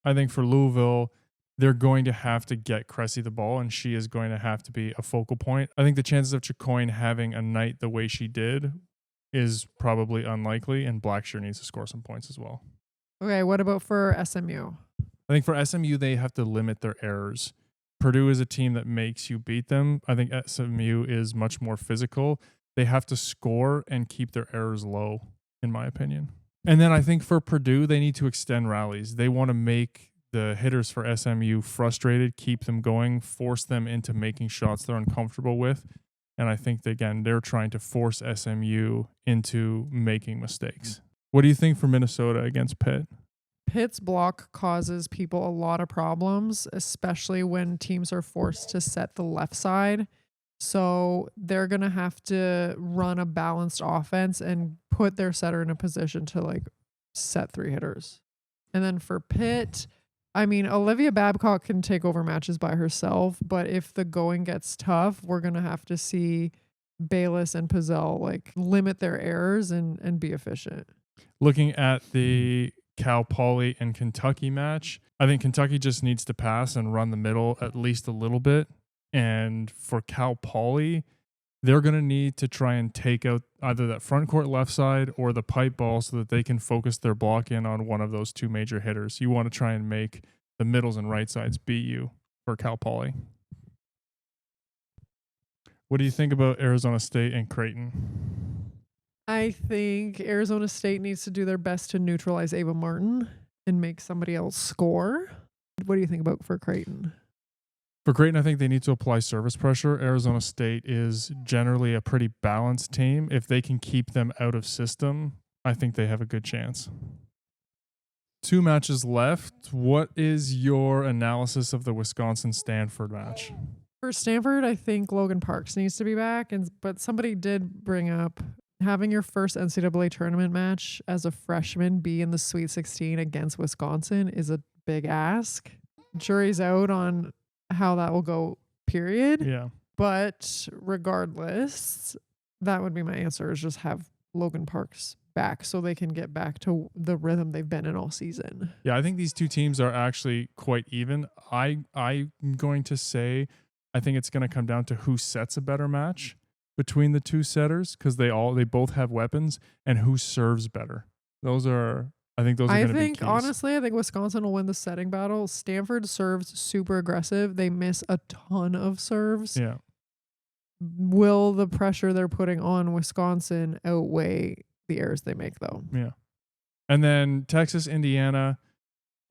I think for Louisville, they're going to have to get Cressy the ball, and she is going to have to be a focal point. I think the chances of Chicoine having a night the way she did is probably unlikely, and Blackshear needs to score some points as well. Okay, what about for SMU? I think for SMU, they have to limit their errors. Purdue is a team that makes you beat them. I think SMU is much more physical. They have to score and keep their errors low, in my opinion. And then I think for Purdue, they need to extend rallies. They want to make the hitters for SMU frustrated, keep them going, force them into making shots they're uncomfortable with. And I think, they're trying to force SMU into making mistakes. What do you think for Minnesota against Pitt? Pitt's block causes people a lot of problems, especially when teams are forced to set the left side. So they're going to have to run a balanced offense and put their setter in a position to set three hitters. And then for Pitt, Olivia Babcock can take over matches by herself, but if the going gets tough, we're going to have to see Bayless and Pizzell limit their errors and be efficient. Looking at the Cal Poly and Kentucky match, I think Kentucky just needs to pass and run the middle at least a little bit. And for Cal Poly, they're going to need to try and take out either that front court left side or the pipe ball so that they can focus their block in on one of those two major hitters. You want to try and make the middles and right sides beat you for Cal Poly. What do you think about Arizona State and Creighton? I think Arizona State needs to do their best to neutralize Ava Martin and make somebody else score. What do you think about for Creighton? For Creighton, I think they need to apply service pressure. Arizona State is generally a pretty balanced team. If they can keep them out of system, I think they have a good chance. 2 matches left. What is your analysis of the Wisconsin-Stanford match? For Stanford, I think Logan Parks needs to be back. But somebody did bring up having your first NCAA tournament match as a freshman be in the Sweet 16 against Wisconsin is a big ask. Jury's out on how that will go, period. Yeah. But regardless, that would be my answer, is just have Logan Parks back so they can get back to the rhythm they've been in all season. Yeah, I think these two teams are actually quite even. I'm going to say I think it's going to come down to who sets a better match between the two setters, because they both have weapons, and who serves better. Those are going to be keys. Honestly, I think Wisconsin will win the setting battle. Stanford serves super aggressive. They miss a ton of serves. Yeah. Will the pressure they're putting on Wisconsin outweigh the errors they make, though? Yeah. And then Texas, Indiana.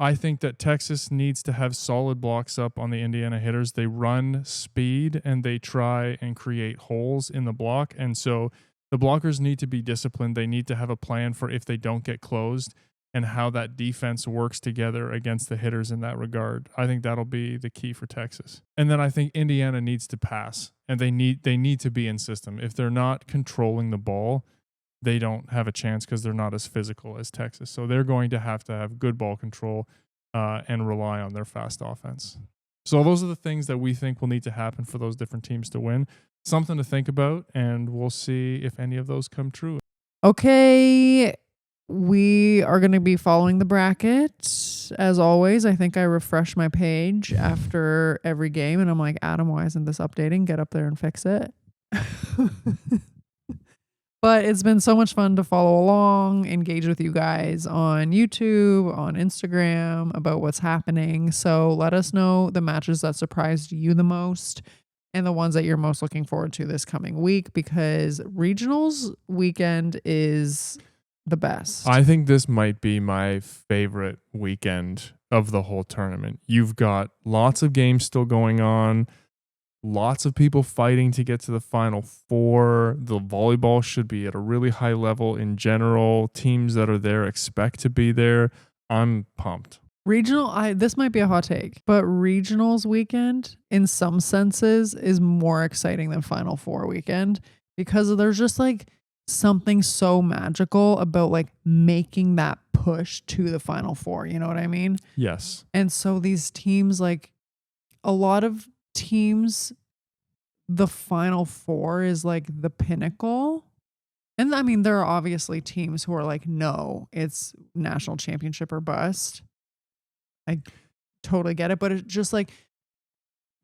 I think that Texas needs to have solid blocks up on the Indiana hitters. They run speed and they try and create holes in the block. And so the blockers need to be disciplined. They need to have a plan for if they don't get closed. and how that defense works together against the hitters in that regard. I think that'll be the key for Texas. And then I think Indiana needs to pass, and they need to be in system. If they're not controlling the ball, they don't have a chance because they're not as physical as Texas. So they're going to have good ball control and rely on their fast offense. So those are the things that we think will need to happen for those different teams to win. Something to think about, and we'll see if any of those come true. Okay. We are going to be following the bracket as always. I think I refresh my page after every game and I'm like, Adam, why isn't this updating? Get up there and fix it. But it's been so much fun to follow along, engage with you guys on YouTube, on Instagram about what's happening. So let us know the matches that surprised you the most and the ones that you're most looking forward to this coming week, because regionals weekend is the best. I think this might be my favorite weekend of the whole tournament. You've got lots of games still going on, lots of people fighting to get to the Final Four. The volleyball should be at a really high level in general. Teams that are there expect to be there. I'm pumped. This might be a hot take, but regionals weekend in some senses is more exciting than Final Four weekend, because there's just like something so magical about like making that push to the Final Four. You know what I mean? Yes. And so these teams, like a lot of teams, the Final Four is like the pinnacle. And I mean, there are obviously teams who are like, no, it's national championship or bust. I totally get it, but it's just like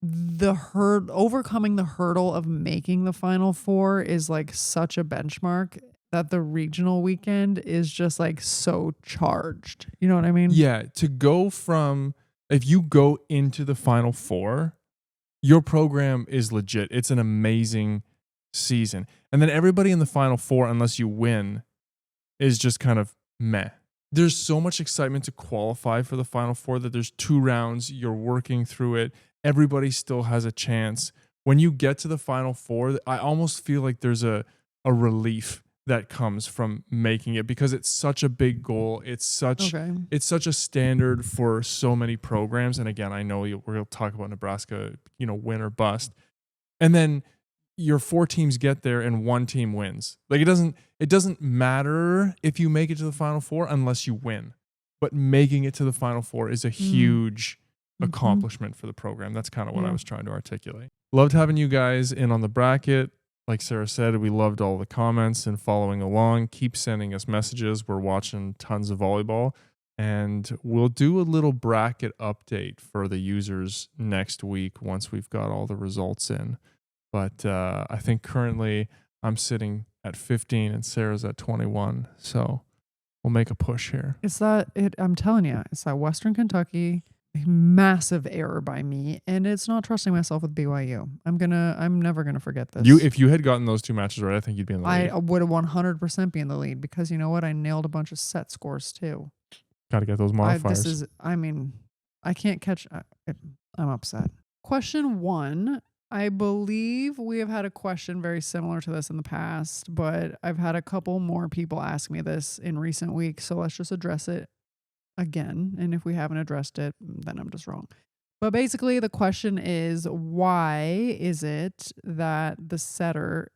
overcoming the hurdle of making the Final Four is like such a benchmark that the regional weekend is just like so charged. You know what I mean? Yeah. To go from, if you go into the Final Four, your program is legit. It's an amazing season. And then everybody in the Final Four, unless you win, is just kind of meh. There's so much excitement to qualify for the Final Four that there's 2 rounds. You're working through it. Everybody still has a chance. When you get to the Final Four, I almost feel like there's a relief that comes from making it, because it's such a big goal. It's such a standard for so many programs. And again, I know we'll talk about Nebraska, win or bust. And then your 4 teams get there and 1 team wins. Like it doesn't matter if you make it to the Final Four unless you win. But making it to the Final Four is a huge accomplishment for the program. That's kind of what I was trying to articulate. Loved having you guys in on the bracket. Like Sarah said, we loved all the comments and following along. Keep sending us messages. We're watching tons of volleyball. And we'll do a little bracket update for the users next week once we've got all the results in. But I think currently I'm sitting at 15 and Sarah's at 21. So we'll make a push here. I'm telling you, it's that Western Kentucky massive error by me, and it's not trusting myself with BYU. I'm never gonna forget this. If you had gotten those 2 matches right, I think you'd be in the lead. I would have 100% be in the lead, because you know what? I nailed a bunch of set scores too. Got to get those modifiers. I can't catch. I'm upset. Question 1. I believe we have had a question very similar to this in the past, but I've had a couple more people ask me this in recent weeks. So let's just address it again. And if we haven't addressed it, then I'm just wrong. But basically the question is, why is it that the setter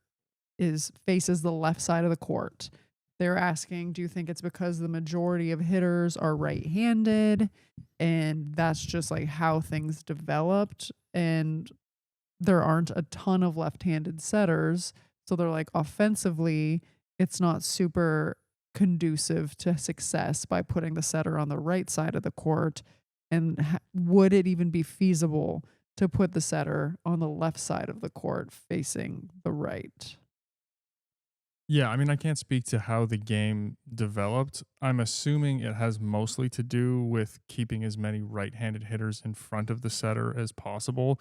faces the left side of the court? They're asking, do you think it's because the majority of hitters are right-handed and that's just like how things developed, and there aren't a ton of left-handed setters, so they're like, offensively it's not super conducive to success by putting the setter on the right side of the court, and would it even be feasible to put the setter on the left side of the court facing the right? Yeah, I mean, I can't speak to how the game developed. I'm assuming it has mostly to do with keeping as many right-handed hitters in front of the setter as possible,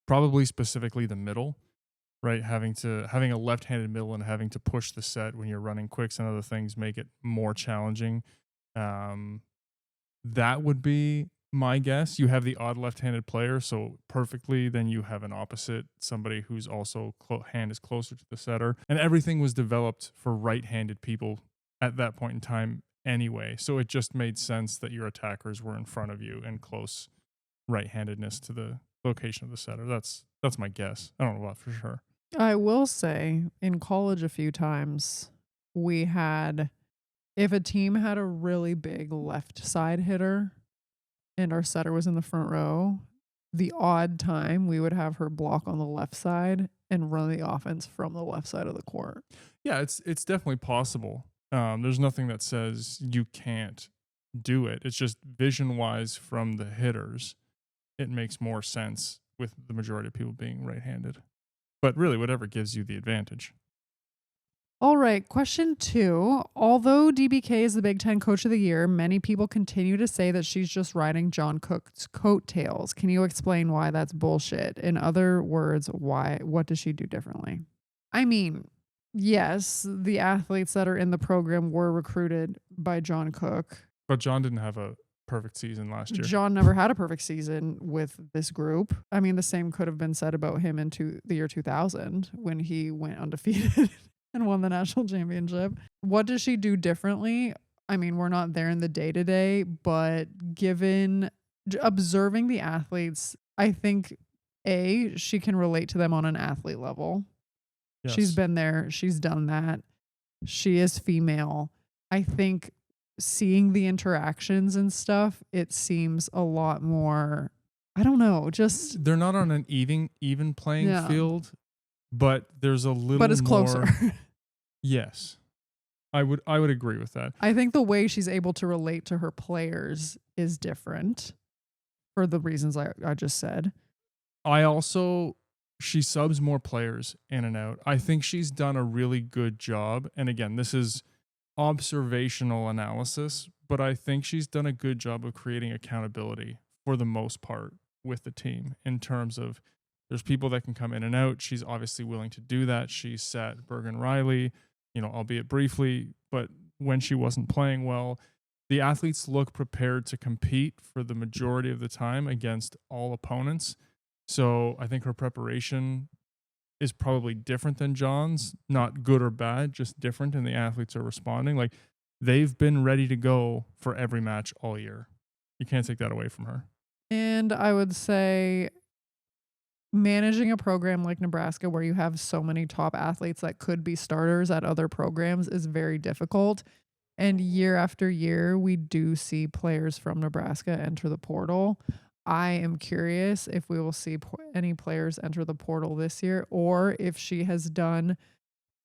probably specifically the middle, right? Having a left-handed middle and having to push the set when you're running quicks and other things make it more challenging. That would be my guess. You have the odd left-handed player, so perfectly, then you have an opposite, somebody who's also hand is closer to the setter. And everything was developed for right-handed people at that point in time anyway. So it just made sense that your attackers were in front of you and close right-handedness to the location of the setter. That's my guess. I don't know that for sure. I will say in college a few times we had, if a team had a really big left side hitter and our setter was in the front row, the odd time we would have her block on the left side and run the offense from the left side of the court. Yeah, it's definitely possible. There's nothing that says you can't do it. It's just vision-wise from the hitters, it makes more sense with the majority of people being right-handed. But really, whatever gives you the advantage. All right, question 2. Although DBK is the Big Ten Coach of the Year, many people continue to say that she's just riding John Cook's coattails. Can you explain why that's bullshit? In other words, why? What does she do differently? I mean, yes, the athletes that are in the program were recruited by John Cook. But John didn't have a perfect season last year. John never had a perfect season with this group. I mean, the same could have been said about him in the year 2000 when he went undefeated and won the national championship. What does she do differently? I mean, we're not there in the day-to-day, but given observing the athletes, I think, A, she can relate to them on an athlete level. Yes. She's been there. She's done that. She is female. I think seeing the interactions and stuff, it seems a lot more, I don't know, just they're not on an even playing field, but there's a little but it's more closer. Yes. I would agree with that. I think the way she's able to relate to her players is different for the reasons I just said. She subs more players in and out. I think she's done a really good job. And again, this is observational analysis, but I think she's done a good job of creating accountability for the most part with the team in terms of there's people that can come in and out. She's obviously willing to do that. She sat Bergen Riley, albeit briefly, but when she wasn't playing well, the athletes look prepared to compete for the majority of the time against all opponents. So I think her preparation is probably different than John's, not good or bad, just different, and the athletes are responding. Like, they've been ready to go for every match all year. You can't take that away from her. And I would say managing a program like Nebraska where you have so many top athletes that could be starters at other programs is very difficult. And year after year, we do see players from Nebraska enter the portal. I am curious if we will see any players enter the portal this year, or if she has done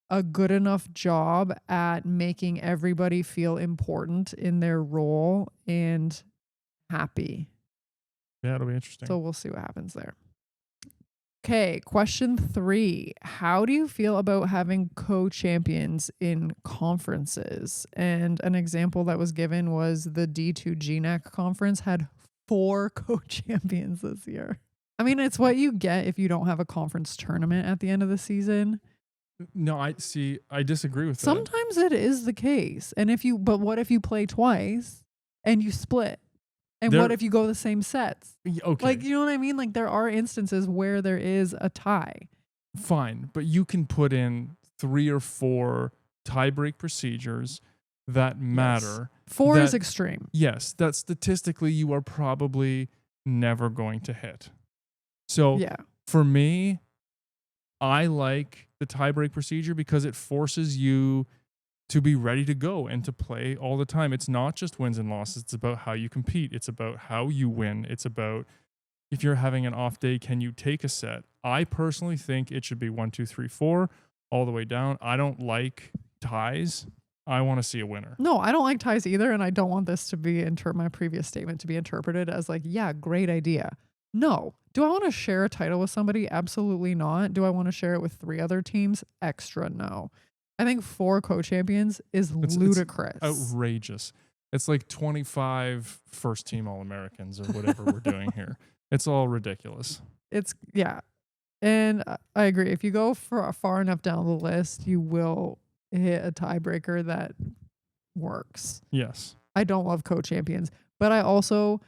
a good enough job at making everybody feel important in their role and happy. Yeah, it'll be interesting. So we'll see what happens there. Okay, question 3. How do you feel about having co-champions in conferences? And an example that was given was the D2 GNAC conference had 4 co-champions this year. I mean, it's what you get if you don't have a conference tournament at the end of the season. No, I disagree with that. Sometimes it is the case. But what if you play twice and you split? And what if you go the same sets? Okay. Like, you know what I mean? Like, there are instances where there is a tie. Fine, but you can put in 3 or 4 tiebreak procedures that matter. Yes. 4 is extreme. Yes, that statistically you are probably never going to hit. So for me, I like the tiebreak procedure because it forces you to be ready to go and to play all the time. It's not just wins and losses. It's about how you compete. It's about how you win. It's about if you're having an off day, can you take a set? I personally think it should be 1, 2, 3, 4 all the way down. I don't like ties. I want to see a winner. No, I don't like ties either. And I don't want this to be my previous statement to be interpreted as like, yeah, great idea. No. Do I want to share a title with somebody? Absolutely not. Do I want to share it with 3 other teams? Extra no. I think 4 co-champions is ludicrous. It's outrageous. It's like 25 first team All-Americans or whatever we're doing here. It's all ridiculous. And I agree. If you go far enough down the list, you will hit a tiebreaker that works. Yes. I don't love co-champions, but I also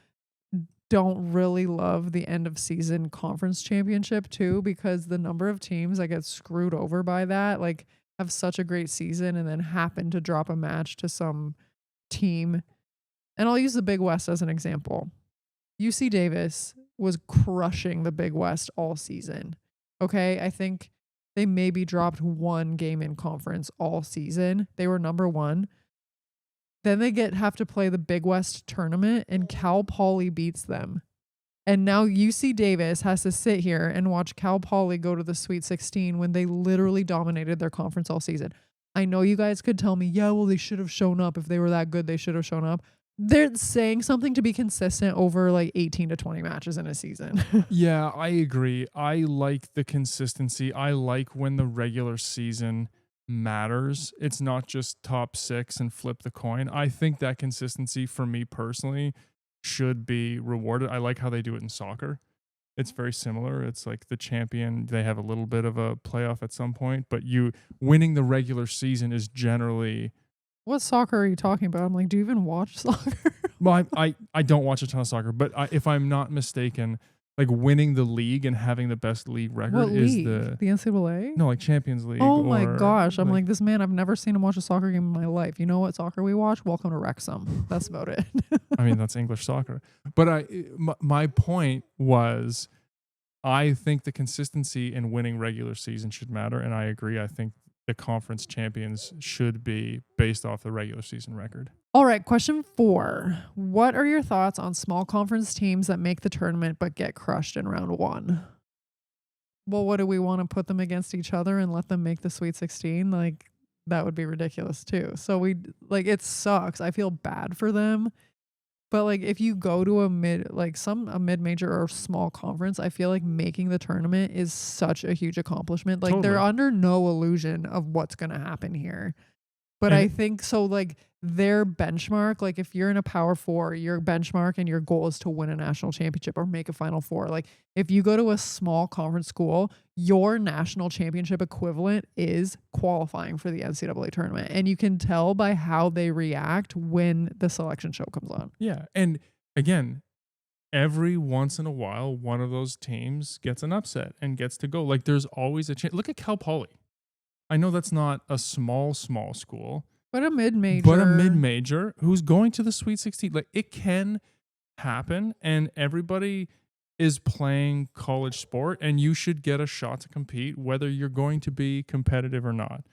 don't really love the end of season conference championship too, because the number of teams that get screwed over by that, like, have such a great season and then happen to drop a match to some team, and I'll use the Big West as an example. UC Davis was crushing the Big West all season. Okay, I think they maybe dropped one game in conference all season. They were number 1. Then they have to play the Big West tournament, and Cal Poly beats them. And now UC Davis has to sit here and watch Cal Poly go to the Sweet 16 when they literally dominated their conference all season. I know you guys could tell me, yeah, well, they should have shown up. If they were that good, they should have shown up. They're saying something to be consistent over like 18 to 20 matches in a season. Yeah, I agree. I like the consistency. I like when the regular season matters. It's not just top 6 and flip the coin. I think that consistency for me personally should be rewarded. I like how they do it in soccer. It's very similar. It's like the champion, they have a little bit of a playoff at some point, but you winning the regular season is generally... What soccer are you talking about? I'm like, do you even watch soccer? Well, I don't watch a ton of soccer, but if I'm not mistaken, like winning the league and having the best league record what is league? The NCAA? No, like Champions League. Oh my gosh. I'm like, this man, I've never seen him watch a soccer game in my life. You know what soccer we watch? Welcome to Wrexham. That's about it. I mean, that's English soccer. But my point was, I think the consistency in winning regular season should matter. And I agree. I think the conference champions should be based off the regular season record. All right, question 4. What are your thoughts on small conference teams that make the tournament but get crushed in round 1? Well, what do we want to put them against each other and let them make the Sweet 16? Like, that would be ridiculous too. So it sucks. I feel bad for them. But like if you go to a mid-major or small conference, I feel like making the tournament is such a huge accomplishment. Like they're under no illusion of what's going to happen here. But I think so like their benchmark, like if you're in a Power 4, your benchmark and your goal is to win a national championship or make a Final Four. Like if you go to a small conference school, your national championship equivalent is qualifying for the NCAA tournament. And you can tell by how they react when the selection show comes on. Yeah. And again, every once in a while, one of those teams gets an upset and gets to go. Like there's always a chance. Look at Cal Poly. I know that's not a small school. But a mid-major. Who's going to the Sweet 16. Like it can happen, and everybody is playing college sport, and you should get a shot to compete whether you're going to be competitive or not.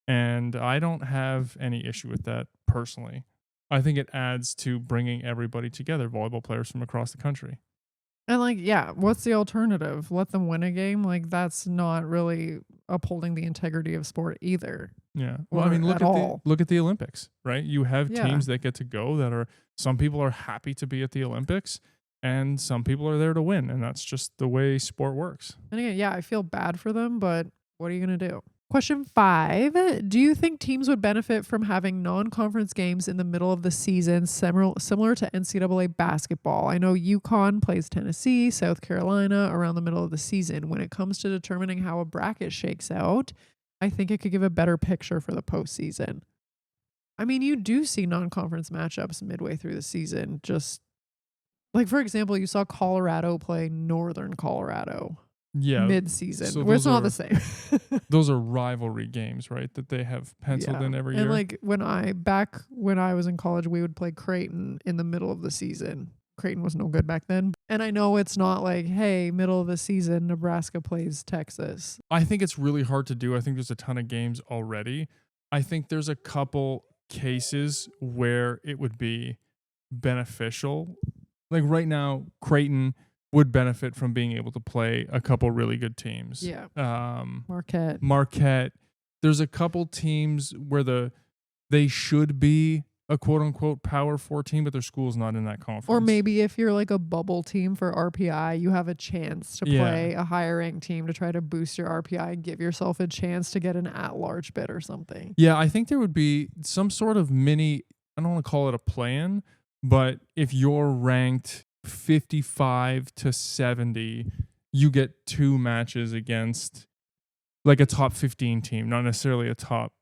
And I don't have any issue with that personally. I think it adds to bringing everybody together, volleyball players from across the country. And like, yeah, what's the alternative? Let them win a game? Like that's not really upholding the integrity of sport either. Yeah. Well, I mean, look at the Olympics, right? You have teams that get to go that are, some people are happy to be at the Olympics and some people are there to win. And that's just the way sport works. And again, yeah, I feel bad for them, but what are you going to do? Question 5, do you think teams would benefit from having non-conference games in the middle of the season, similar to NCAA basketball? I know UConn plays Tennessee, South Carolina around the middle of the season. When it comes to determining how a bracket shakes out, I think it could give a better picture for the postseason. I mean, you do see non-conference matchups midway through the season. Just like, for example, you saw Colorado play Northern Colorado. Yeah, mid-season, so it's not the same. Those are rivalry games, right? That they have penciled in every year. And like when I was in college, we would play Creighton in the middle of the season. Creighton was no good back then. And I know it's not like, hey, middle of the season, Nebraska plays Texas. I think it's really hard to do. I think there's a ton of games already. I think there's a couple cases where it would be beneficial. Like right now, Creighton would benefit from being able to play a couple really good teams. Yeah. Marquette. There's a couple teams where they should be a quote unquote Power 4 team, but their school's not in that conference. Or maybe if you're like a bubble team for RPI, you have a chance to play a higher ranked team to try to boost your RPI and give yourself a chance to get an at-large bid or something. Yeah, I think there would be some sort of mini, I don't want to call it a play-in, but if you're ranked 55 to 70, you get 2 matches against like a top 15 team, not necessarily a top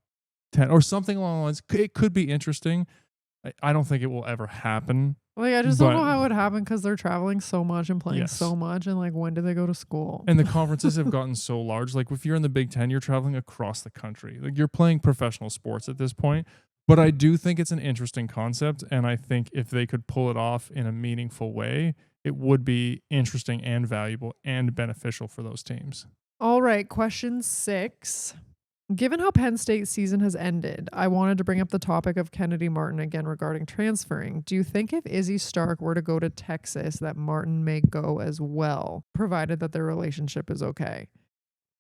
10 or something along the lines. It could be interesting. I don't think it will ever happen. Like I just don't know how it would happen because they're traveling so much and playing so much, and like when do they go to school? And the conferences have gotten so large. Like if you're in the Big Ten, you're traveling across the country. Like you're playing professional sports at this point. But I do think it's an interesting concept, and I think if they could pull it off in a meaningful way, it would be interesting and valuable and beneficial for those teams. All right, question 6. Given how Penn State's season has ended, I wanted to bring up the topic of Kennedy Martin again regarding transferring. Do you think if Izzy Stark were to go to Texas, that Martin may go as well, provided that their relationship is okay?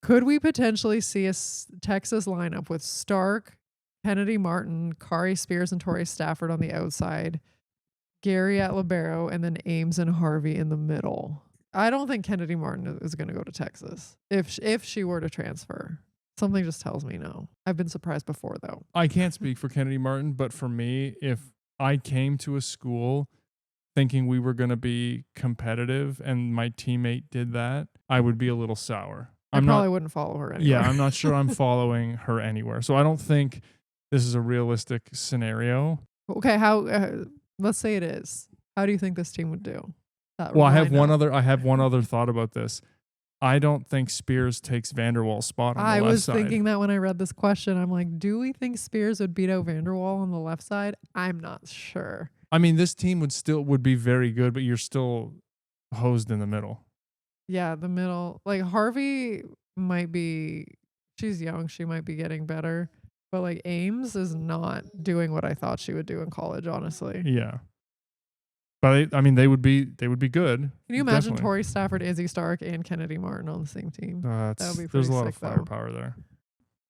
Could we potentially see a Texas lineup with Stark, Kennedy Martin, Kari Spears, and Tori Stafford on the outside, Gary at libero, and then Ames and Harvey in the middle? I don't think Kennedy Martin is going to go to Texas if she were to transfer. Something just tells me no. I've been surprised before, though. I can't speak for Kennedy Martin, but for me, if I came to a school thinking we were going to be competitive and my teammate did that, I would be a little sour. I probably wouldn't follow her anywhere. Yeah, I'm not sure I'm following her anywhere. So I don't think this is a realistic scenario. Okay, how? Let's say it is. How do you think this team would do? Well, I have one other thought about this. I don't think Spears takes Vanderwall's spot on the left side. I was thinking that when I read this question. I'm like, do we think Spears would beat out Vanderwall on the left side? I'm not sure. I mean, this team would be very good, but you're still hosed in the middle. Yeah, the middle. Like Harvey might be, she's young. She might be getting better. But like Ames is not doing what I thought she would do in college, honestly. Yeah. But I mean, they would be good. Can you imagine Tori Stafford, Izzy Stark, and Kennedy Martin on the same team? That would be pretty there's a lot sick, of firepower there.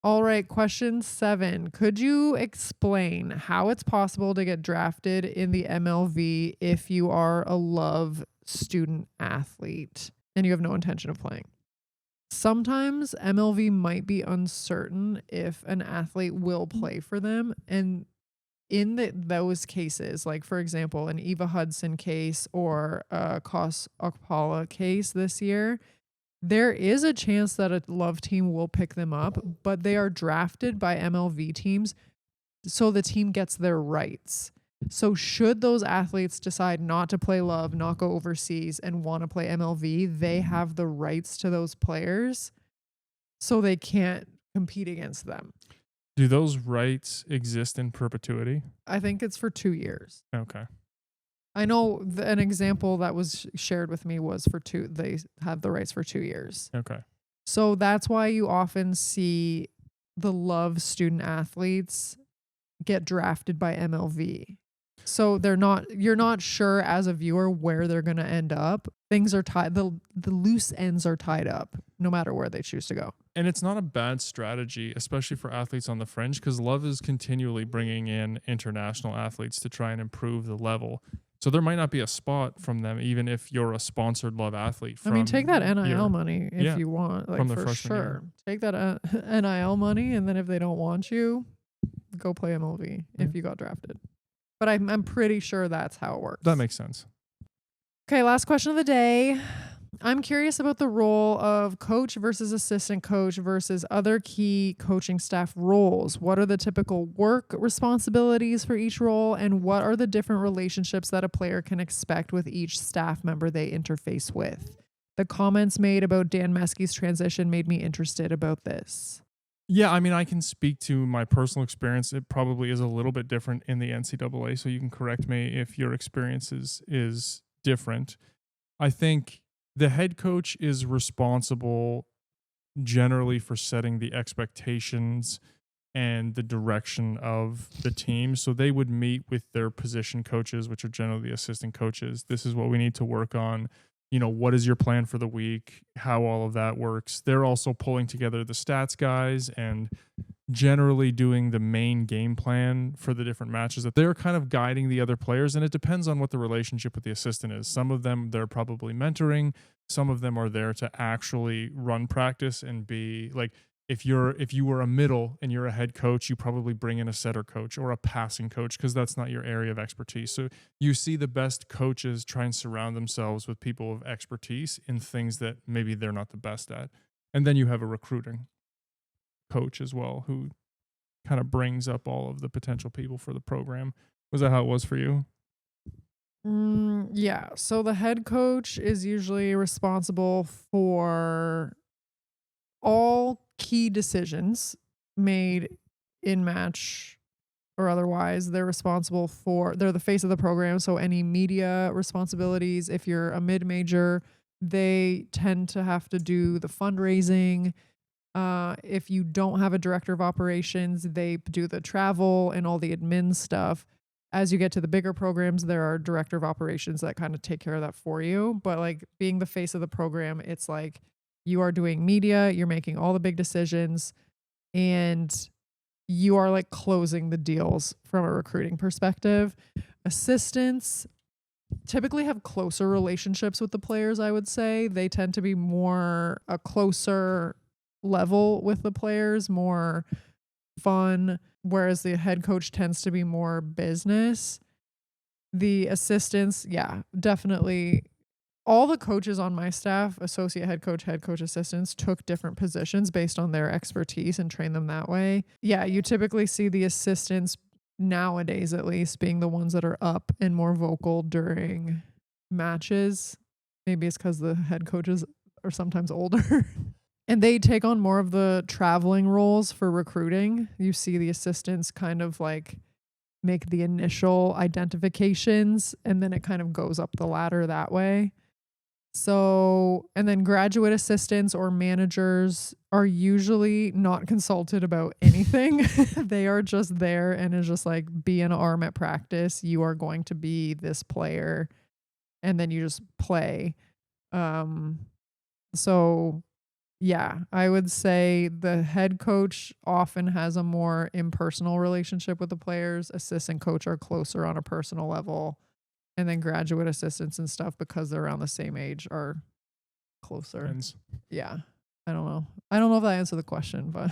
All right, question 7. Could you explain how it's possible to get drafted in the MLV if you are a Love student athlete and you have no intention of playing? Sometimes MLV might be uncertain if an athlete will play for them, and in those cases, like for example, an Eva Hudson case or a Kos Okpala case this year, there is a chance that a Love team will pick them up, but they are drafted by MLV teams, so the team gets their rights. So should those athletes decide not to play Love, not go overseas, and want to play MLV, they have the rights to those players, so they can't compete against them. Do those rights exist in perpetuity? I think it's for 2 years. Okay. I know an example that was shared with me was they have the rights for 2 years. Okay. So that's why you often see the Love student athletes get drafted by MLV. So you're not sure as a viewer where they're going to end up. Things are tied, the loose ends are tied up no matter where they choose to go. And it's not a bad strategy, especially for athletes on the fringe, because Love is continually bringing in international athletes to try and improve the level. So there might not be a spot from them, even if you're a sponsored Love athlete. Take that NIL money if you want, like for sure. Year. Take that NIL money, and then if they don't want you, go play MLV if you got drafted. But I'm pretty sure that's how it works. That makes sense. Okay, last question of the day. I'm curious about the role of coach versus assistant coach versus other key coaching staff roles. What are the typical work responsibilities for each role, and what are the different relationships that a player can expect with each staff member they interface with? The comments made about Dan Meskey's transition made me interested about this. Yeah, I mean, I can speak to my personal experience. It probably is a little bit different in the NCAA, so you can correct me if your experience is different. I think the head coach is responsible generally for setting the expectations and the direction of the team. So they would meet with their position coaches, which are generally the assistant coaches. This is what we need to work on. What is your plan for the week, how all of that works. They're also pulling together the stats guys and generally doing the main game plan for the different matches. That they're kind of guiding the other players, and it depends on what the relationship with the assistant is. Some of them, they're probably mentoring. Some of them are there to actually run practice and be like, if you were a middle and you're a head coach, you probably bring in a setter coach or a passing coach because that's not your area of expertise. So you see the best coaches try and surround themselves with people of expertise in things that maybe they're not the best at. And then you have a recruiting coach as well who kind of brings up all of the potential people for the program. Was that how it was for you? Yeah. So the head coach is usually responsible for all key decisions made in match or otherwise. They're the face of the program. So any media responsibilities, if you're a mid-major, they tend to have to do the fundraising. If you don't have a director of operations, they do the travel and all the admin stuff. As you get to the bigger programs, there are director of operations that kind of take care of that for you. But like being the face of the program, it's like you are doing media, you're making all the big decisions, and you are like closing the deals from a recruiting perspective. Assistants typically have closer relationships with the players, I would say. They tend to be more a closer level with the players, more fun, whereas the head coach tends to be more business. The assistants, yeah, definitely. All the coaches on my staff, associate head coach, assistants, took different positions based on their expertise and trained them that way. Yeah, you typically see the assistants nowadays, at least, being the ones that are up and more vocal during matches. Maybe it's because the head coaches are sometimes older. And they take on more of the traveling roles for recruiting. You see the assistants kind of like make the initial identifications, and then it kind of goes up the ladder that way. So, and then graduate assistants or managers are usually not consulted about anything. They are just there and it's just like, be an arm at practice. You are going to be this player, and then you just play. So yeah, I would say the head coach often has a more impersonal relationship with the players. Assistant coach are closer on a personal level. And then graduate assistants and stuff, because they're around the same age, are closer. Friends. Yeah. I don't know. I don't know if that answered the question, but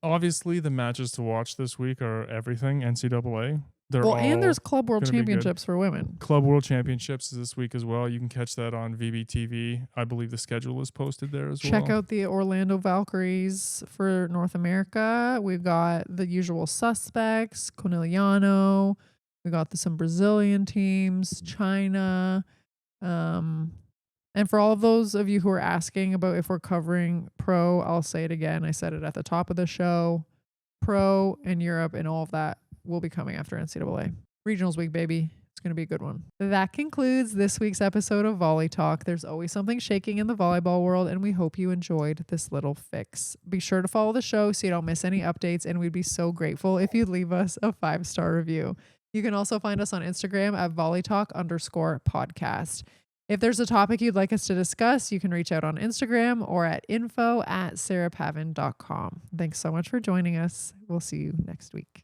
Obviously, the matches to watch this week are everything NCAA. and there's Club World gonna be good. Championships for women. Club World Championships is this week as well. You can catch that on VBTV. I believe the schedule is posted there as well. Check out the Orlando Valkyries for North America. We've got the usual suspects, Corneliano. We got some Brazilian teams, China. And for all of those of you who are asking about if we're covering pro, I'll say it again. I said it at the top of the show. Pro and Europe and all of that will be coming after NCAA. Regionals week, baby. It's going to be a good one. That concludes this week's episode of Volley Talk. There's always something shaking in the volleyball world, and we hope you enjoyed this little fix. Be sure to follow the show so you don't miss any updates, and we'd be so grateful if you'd leave us a 5-star review. You can also find us on Instagram at volleytalk_podcast. If there's a topic you'd like us to discuss, you can reach out on Instagram or at info@sarahpavin.com. Thanks so much for joining us. We'll see you next week.